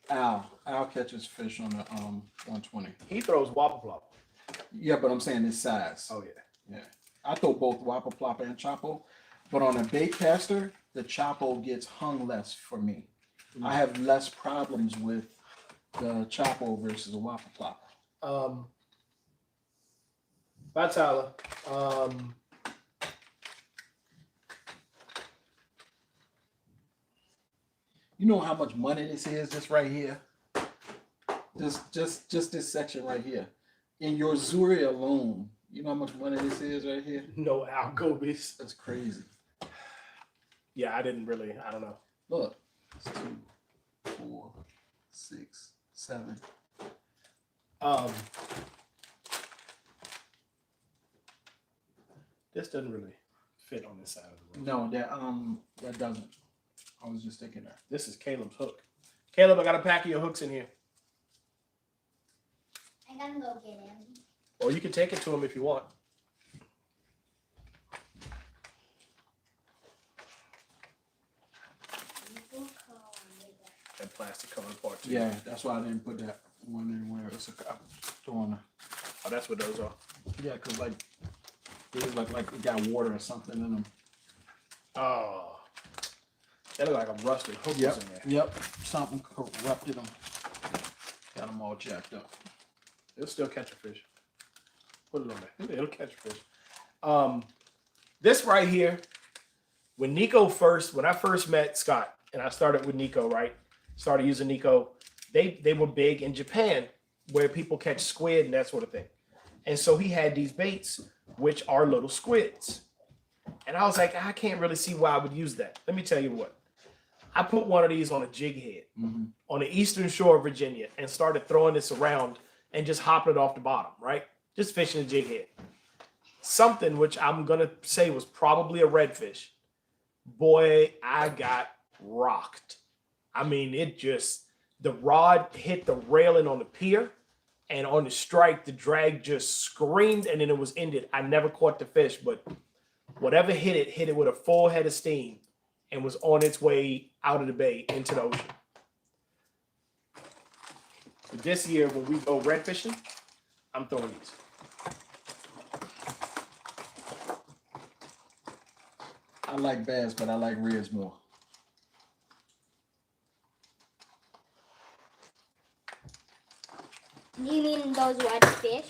Al catches fish on the 120. He throws whopper plop. Yeah, but I'm saying this size. Oh, yeah. Yeah. I throw both whopper plop and Chapo, but on a bait caster, the Chapo gets hung less for me. I have less problems with the Chapo versus a whopper plop. Bye, Tyler. You know how much money this is just right here? Just this section right here. In your Zuri alone, you know how much money this is right here? No algobies. That's crazy. Yeah, I don't know. Look. It's 2, 4, 6, 7. This doesn't really fit on this side of the room. No, that doesn't. I was just thinking that. This is Caleb's hook. Caleb, I got a pack of your hooks in here. I gotta go get him. Or you can take it to him if you want. That plastic covered part too. Yeah, that's why I didn't put that one anywhere. It's a throwing. Oh, that's what those are. Yeah, cause like These look like they got water or something in them. Oh, that look like a rusted hook was in there. Yep. Something corrupted them. Got them all jacked up. It'll still catch a fish. Put it on there. It'll catch a fish. This right here, when I first met Scott, and I started with Nico, right? Started using Nico. They were big in Japan where people catch squid and that sort of thing. And so he had these baits, which are little squids. And I was like, I can't really see why I would use that. Let me tell you what. I put one of these on a jig head on the eastern shore of Virginia and started throwing this around and just hopping it off the bottom, right? Just fishing the jig head. Something which I'm going to say was probably a redfish. Boy, I got rocked. I mean, the rod hit the railing on the pier, and on the strike, the drag just screamed, and then it was ended. I never caught the fish, but whatever hit it with a full head of steam and was on its way out of the bay into the ocean. So this year, when we go red fishing, I'm throwing these. I like bass, but I like reds more. You mean those red fish,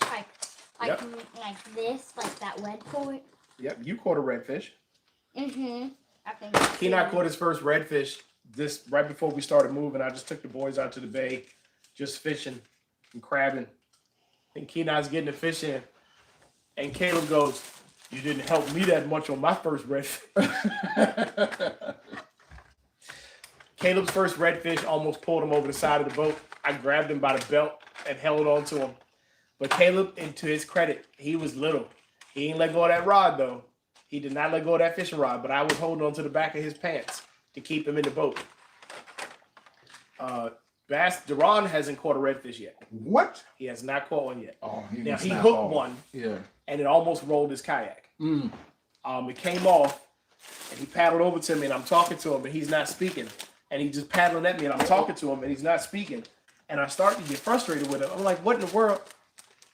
Yep. like this, like that red point? Yep, you caught a redfish. Mm-hmm. I think. He and I caught his first redfish this right before we started moving. I just took the boys out to the bay, just fishing and crabbing. And Kenai's getting the fish in. And Caleb goes, "You didn't help me that much on my first redfish." Caleb's first redfish almost pulled him over the side of the boat. I grabbed him by the belt and held on to him. But Caleb, and to his credit, he was little. He ain't let go of that rod, though. He did not let go of that fishing rod, but I was holding on to the back of his pants to keep him in the boat. Duran hasn't caught a redfish yet. What? He has not caught one yet. Oh, Now, must he snap hooked off. one, Yeah. and it almost rolled his kayak. It came off, and he paddled over to me, and I'm talking to him, and he's not speaking. And he just paddling at me, and I'm talking to him, and he's not speaking. And I start to get frustrated with him. I'm like, what in the world?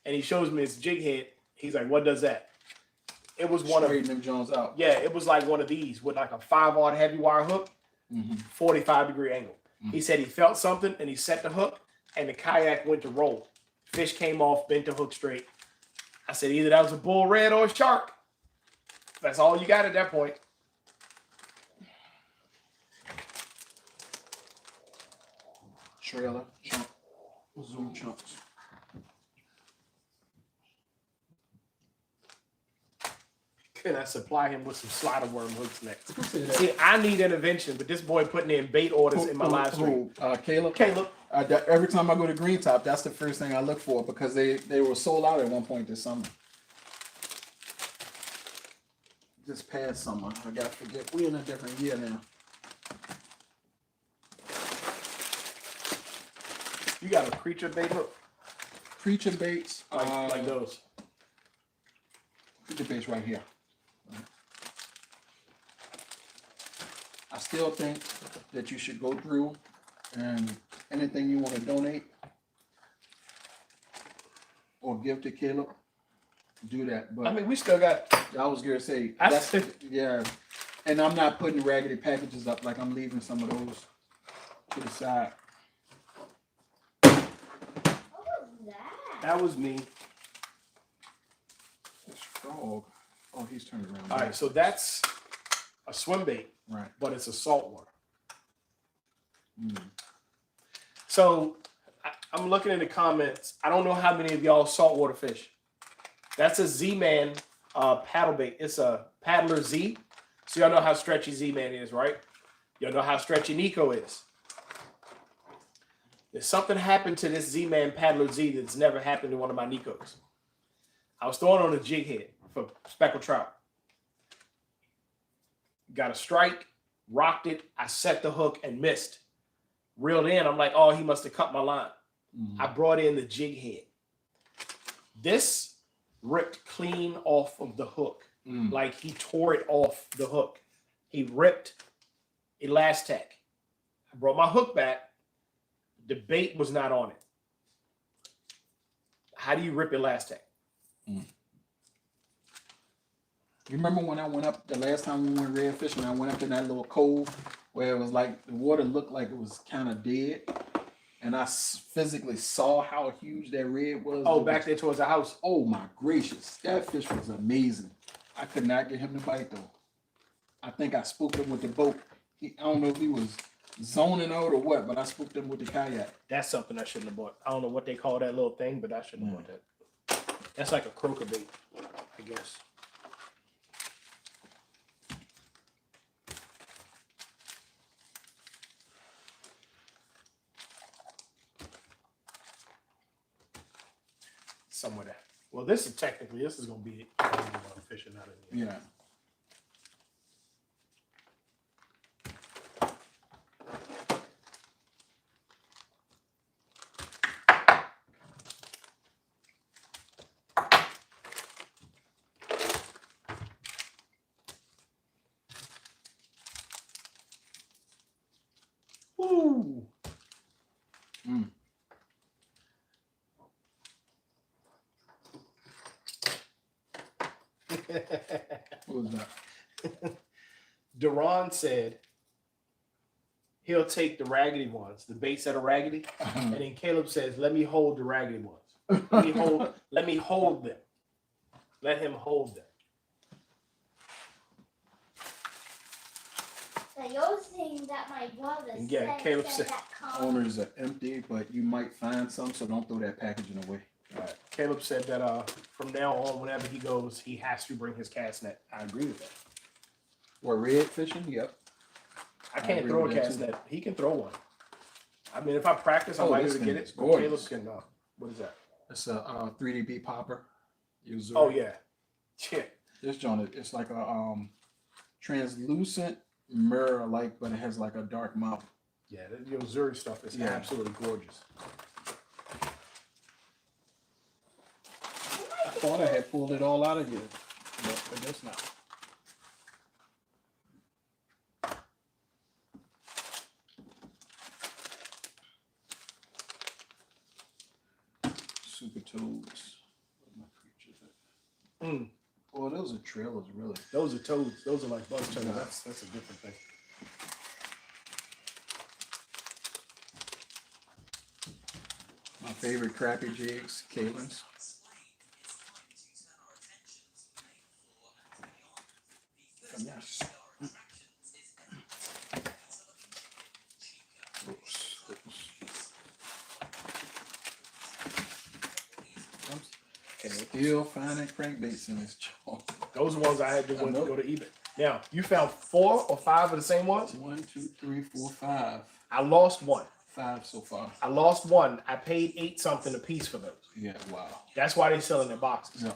And he shows me his jig head. He's like, what does that? It was one of them Jones out. Yeah, it was like one of these with like a 5-aught heavy wire hook, 45-degree angle. He said he felt something, and he set the hook, and the kayak went to roll. Fish came off, bent the hook straight. I said either that was a bull red or a shark. That's all you got at that point. Trailer, chunk, zoom chunks. Can I supply him with some slider worm hooks next? See, I need intervention, but this boy putting in bait orders in my live stream. Caleb. Caleb. Every time I go to Green Top, that's the first thing I look for because they were sold out at one point this summer. Just past summer. I gotta forget. We're in a different year now. You got a creature bait hook? Preacher baits. Like those. Preacher baits right here. I still think that you should go through and anything you want to donate or give to Caleb, do that. But I mean, we still got. I was gonna say I that's still- yeah, and I'm not putting raggedy packages up like I'm leaving some of those to the side. What was that? That was me. This frog. Oh, he's turned around. All right, so that's a swim bait, Right. but it's a saltwater. So I'm looking in the comments. I don't know how many of y'all saltwater fish. That's a Z-Man paddle bait. It's a Paddler Z. So y'all know how stretchy Z-Man is, right? Y'all know how stretchy Nico is. There's something happened to this Z-Man Paddler Z that's never happened to one of my Nicos. I was throwing on a jig head for speckled trout. Got a strike, rocked it. I set the hook and missed. Reeled in. I'm like, oh, he must have cut my line. I brought in the jig head. This ripped clean off of the hook. Like he tore it off the hook. He ripped Elastec. I brought my hook back. The bait was not on it. How do you rip Elastec? You remember when I went up the last time we went red fishing? I went up in that little cove where it was like the water looked like it was kind of dead, and I physically saw how huge that red was. Oh, back there towards the house. Oh my gracious, that fish was amazing. I could not get him to bite though. I think I spooked him with the boat. I don't know if he was zoning out or what, but I spooked him with the kayak. That's something I shouldn't have bought. I don't know what they call that little thing, but I shouldn't have bought that. That's like a croaker bait, I guess. Somewhere there. Well, this is going to be fishing out of here. Yeah. Ooh. Mm. What was that? Duran said he'll take the raggedy ones, the baits that are raggedy, and then Caleb says, "Let me hold the raggedy ones. Let me hold. Let me hold them. Let him hold them." The other thing that my brother And yeah, said, Caleb said said- that comes Owners are empty, but you might find some, so don't throw that packaging away. All right. Caleb said that from now on, whenever he goes, he has to bring his cast net. I agree with that. Or red fishing? Yep. I I can't agree throw a with that cast too. net. He can throw one. I mean, if I practice, I Oh, might be this able to get thing it. is But Caleb gorgeous. can. What is that? It's a 3DB popper. User. Oh yeah. Yeah. This joint, it's like a translucent mirror like, but it has like a dark mouth. Yeah. The Zuri stuff is Yeah. absolutely gorgeous. I thought I had pulled it all out of here, but I guess not. Super toads. Where my creatures at? Mm. Oh, those are trailers, really. Those are toads. Those are like buzz turtles. That's a different thing. My favorite crappie jigs, Kalen's. Yes. Oops. I'm still finding crankbaits in this joint. Those are ones I had to I went to know. go to eBay. Now, you found 4 or 5 of the same ones? 1, 2, 3, 4, 5. I lost one. 5 so far. I lost one. I paid 8 something a piece for those. Yeah, wow. That's why they sell in their boxes. Yeah.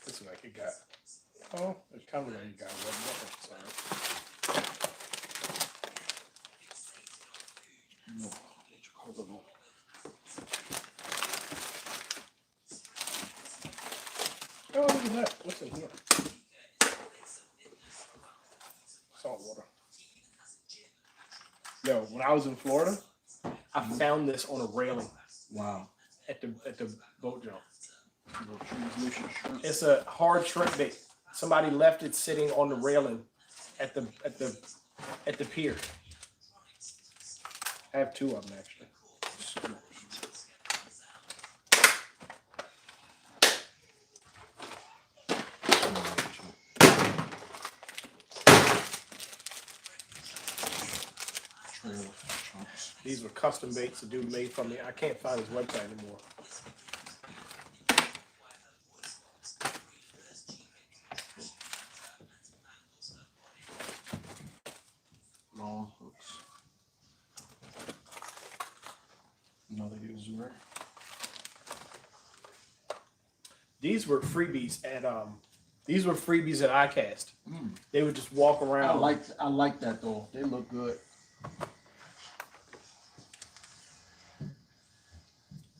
Looks like it got. Oh, it's kind of like you got rubbed up. Sorry. No, get your cover on. Oh, look at that. What's in here? Salt water. Yo, when I was in Florida, I found this on a railing Wow. at the boat jump. Little translucent shrimp. It's a hard shrimp bait. Somebody left it sitting on the railing at the pier. I have 2 of them actually. Trailer chunks. These were custom baits the dude made for me. I can't find his website anymore. Long hooks. Another user. These were freebies at iCast. Mm. They would just walk around. I like that though. They look good.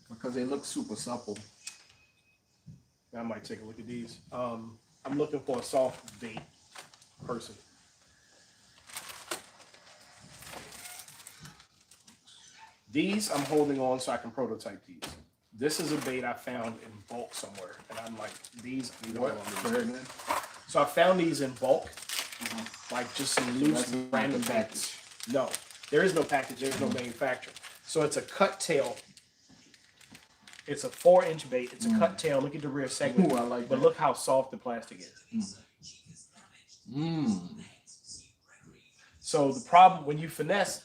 Because they look super supple. I might take a look at these. I'm looking for a soft bait person. These I'm holding on so I can prototype these. This is a bait I found in bulk somewhere, and I'm like, these I need oil on these. So I found these in bulk, like just some loose that's not random the package. No, there is no package. There's no manufacturer. So it's a cut tail. It's a 4-inch bait. It's a cut tail. Look at the rear segment. Ooh, I like but that. look how soft the plastic is. So the problem when you finesse,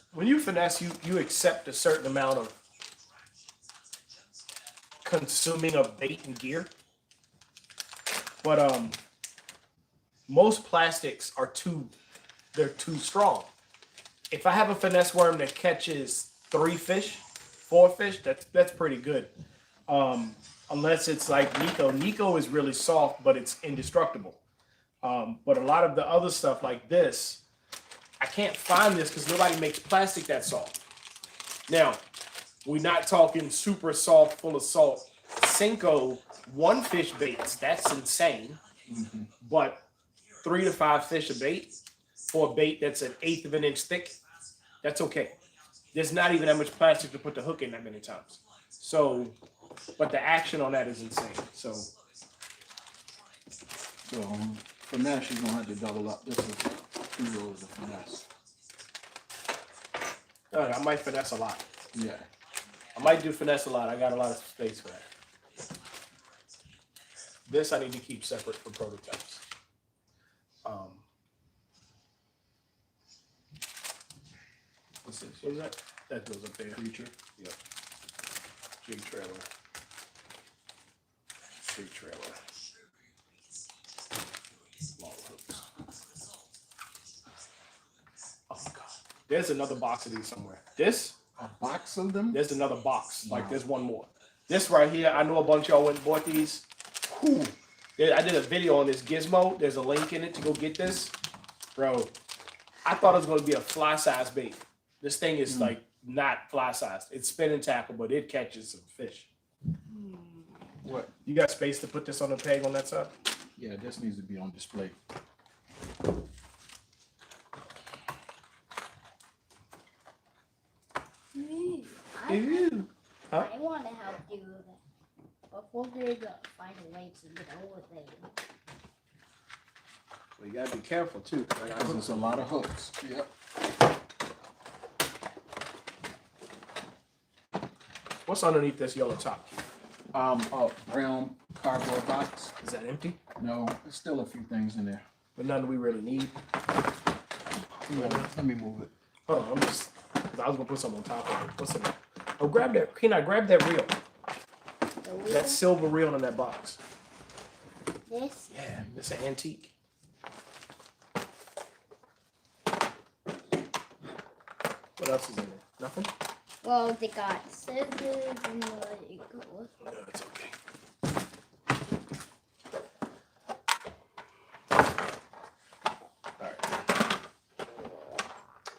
you accept a certain amount of consuming of bait and gear. But most plastics are too strong. If I have a finesse worm that catches 3 fish, 4 fish, that's pretty good. Unless it's like Nico. Nico is really soft, but it's indestructible. But a lot of the other stuff like this, I can't find this because nobody makes plastic that soft. Now, we're not talking super soft, full of salt. Senko 1-fish baits, that's insane. But 3 to 5 fish a bait for a bait that's 1/8 of an inch thick, that's okay. There's not even that much plastic to put the hook in that many times. So, but the action on that is insane. So finesse, you're gonna have to double up. This is 2 rows of finesse. I might finesse a lot. Yeah. I might do finesse a lot. I got a lot of space for that. This I need to keep separate from prototypes. What's this? What is that? That goes up there. Creature. Yep. Jig trailer. Jig trailer. Long hooks. Oh God. There's another box of these somewhere. This? A box of them? There's another box. Like there's one more. This right here, I know a bunch of y'all went and bought these. Whew. I did a video on this Gizmo. There's a link in it to go get this. Bro, I thought it was going to be a fly size bait. This thing is like not fly sized. It's spinning tackle, but it catches some fish. What? You got space to put this on the peg on that side? Yeah, this needs to be on display. Huh? I want to help you with it. But we're going to find a way to get over there. Well, you got to be careful too. Because there's a lot of hooks. Yep. What's underneath this yellow top? A brown cardboard box. Is that empty? No, there's still a few things in there. But none we really need. Let me move it. Hold on, I was gonna put something on top of it. What's in there? Oh, grab that. Can I grab that reel? The wheel, That silver reel in that box. this, Yeah, it's an antique. What else is in there? Nothing? well, they got scissors and it goes. No, it's okay. Alright.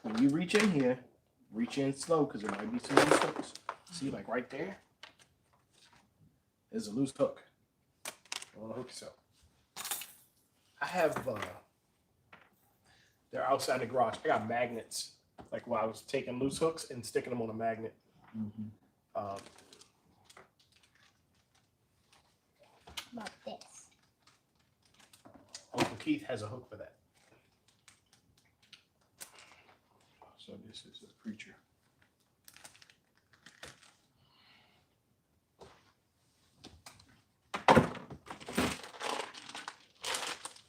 When you reach in here, reach in slow because there might be some loose hooks. See, like right there? There's a loose hook. You want to hook yourself. I have, they're outside the garage. I got magnets. Like while I was taking loose hooks and sticking them on a magnet. About this. Uncle Keith has a hook for that. So this is a creature.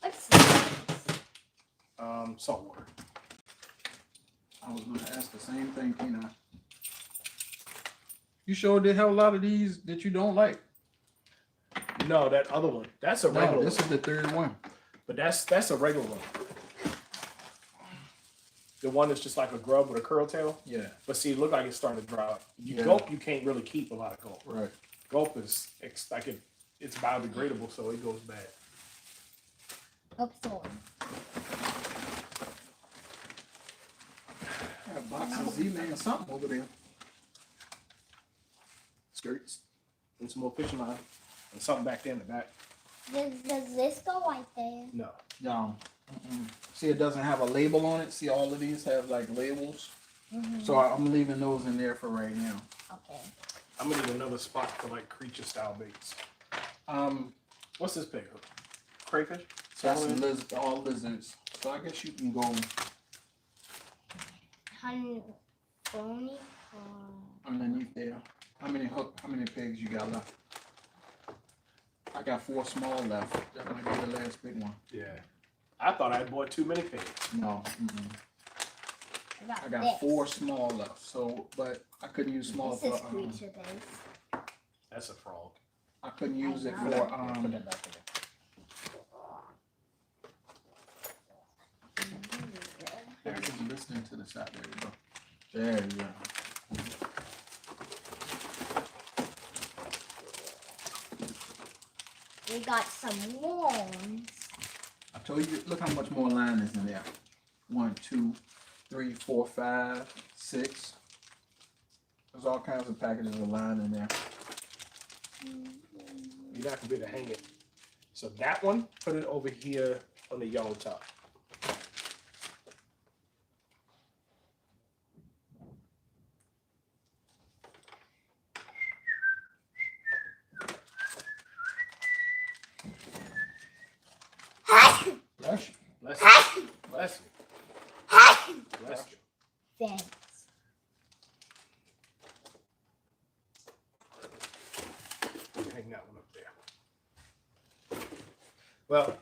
What's this? Salt water. I was going to ask the same thing, Tina. You sure did have a lot of these that you don't like. No, that other one. That's a regular No, this one. is the third one. But that's a regular one. The one that's just like a grub with a curl tail. Yeah, But see, it look like it's starting to dry up. You Yeah. gulp, you can't really keep a lot of gulp. right. Gulp is it's biodegradable, so it goes bad. Oops, on. I got a box of Z-Man or something over there. Skirts and some more fishing line and something back there in the back. Does this go right there? No. No. See, it doesn't have a label on it. See, all of these have like labels. So I'm leaving those in there for right now. Okay. I'm gonna need another spot for like creature style baits. What's this big hook? Crayfish? That's all lizards. So I guess you can go Honey, underneath there. How many pigs you got left? I got 4 small left. That might be the last big one. Yeah. I thought I had bought too many pigs. No. I got this. 4 small left. So, but I couldn't use small This is for creature base. That's a frog. I couldn't use it know. for There it is, listening to the side. There you go. There you go. We got some worms. I told you, look how much more line is in there. 1, 2, 3, 4, 5, 6. There's all kinds of packages of line in there. You're not gonna be able to hang it. So that one, put it over here on the yellow top. Bless you. Bless you. Bless you. Bless you. Thanks. Hang that one up there. Well,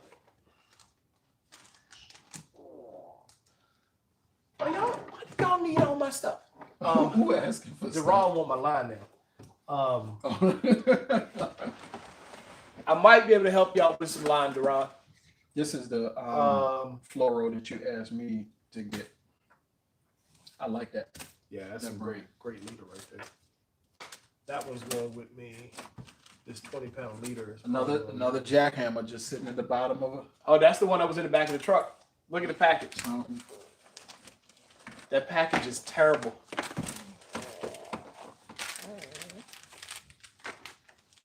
y'all need all my stuff. Who asking for stuff? Deron want my line now. Oh. I might be able to help y'all with some line, Deron. This is the fluoro that you asked me to get. I like that. Yeah, that's That's a great leader right there. That one's going with me. This 20-pound leader is Another jackhammer just sitting at the bottom of it. Oh, that's the one that was in the back of the truck. Look at the package. Um, That package is terrible.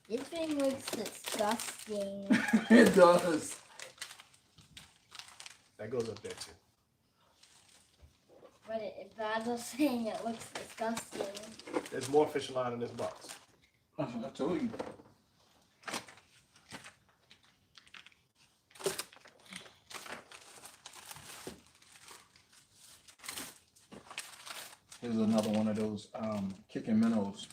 This thing looks disgusting. It does. That goes up there too. But I'm just saying it looks disgusting. There's more fishing line in this box. I told you. Here's another one of those kicking minnows.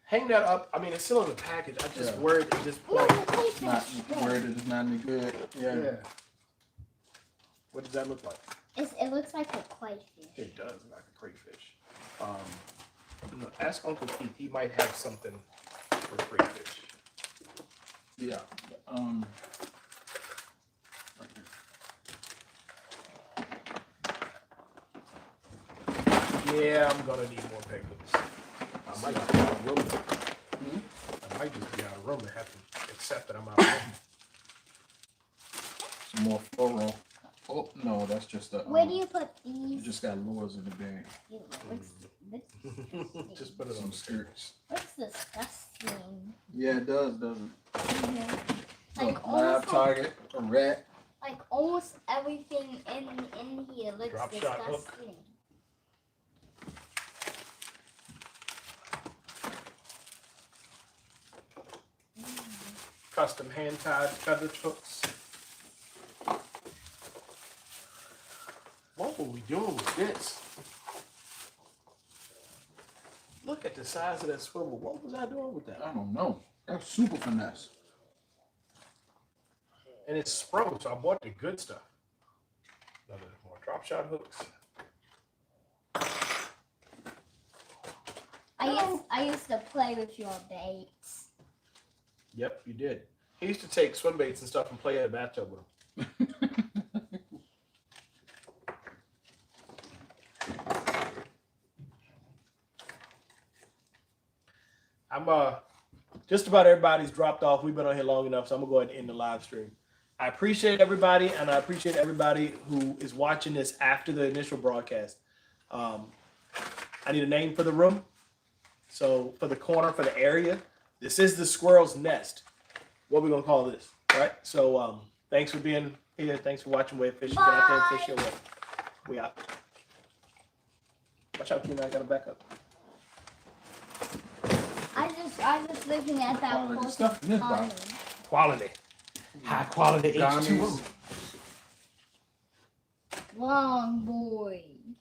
Hang that up. I mean, it's still in the package. I just Yeah. worried at this Look, point. the crayfish. Not Look. where it is not any good. Yeah. What does that look like? It looks like a crayfish. It does look like a crayfish. Ask Uncle Keith. He might have something for crayfish. Yeah. Yeah, I'm gonna need more peg hooks. I might just be out of room. I might just be out of room and have to accept that I'm out of room. Some more fluoro. Oh no, that's just a. Where do you put You these? just got lures in the bag. Ew, looks Just put it on Some the skirt. skirts. looks disgusting. Yeah, it does, doesn't it? Like Look, almost live like, target, a rat. like almost everything in here looks Drop shot hook. disgusting. Custom hand-tied feather hooks. What were we doing with this? Look at the size of that swivel. What was I doing with that? I don't know. That's super finesse. And it's sprung, so I bought the good stuff. Another more drop shot hooks. I used to play with your baits. Yep, you did. He used to take swim baits and stuff and play in the bathtub with them. I'm just about everybody's dropped off. We've been on here long enough, so I'm gonna go ahead and end the live stream. I appreciate everybody, and I appreciate everybody who is watching this after the initial broadcast. I need a name for the room. So for the corner, for the area, this is the squirrel's nest. What are we gonna call this, right? So thanks for being here. Thanks for watching WAEofFishing. Get out there and fish your way. We out. Watch out, Keenan. I gotta back up. I just looking at that Quality post stuff in this on box. Quality. High quality H2O. Gummies. Long boy.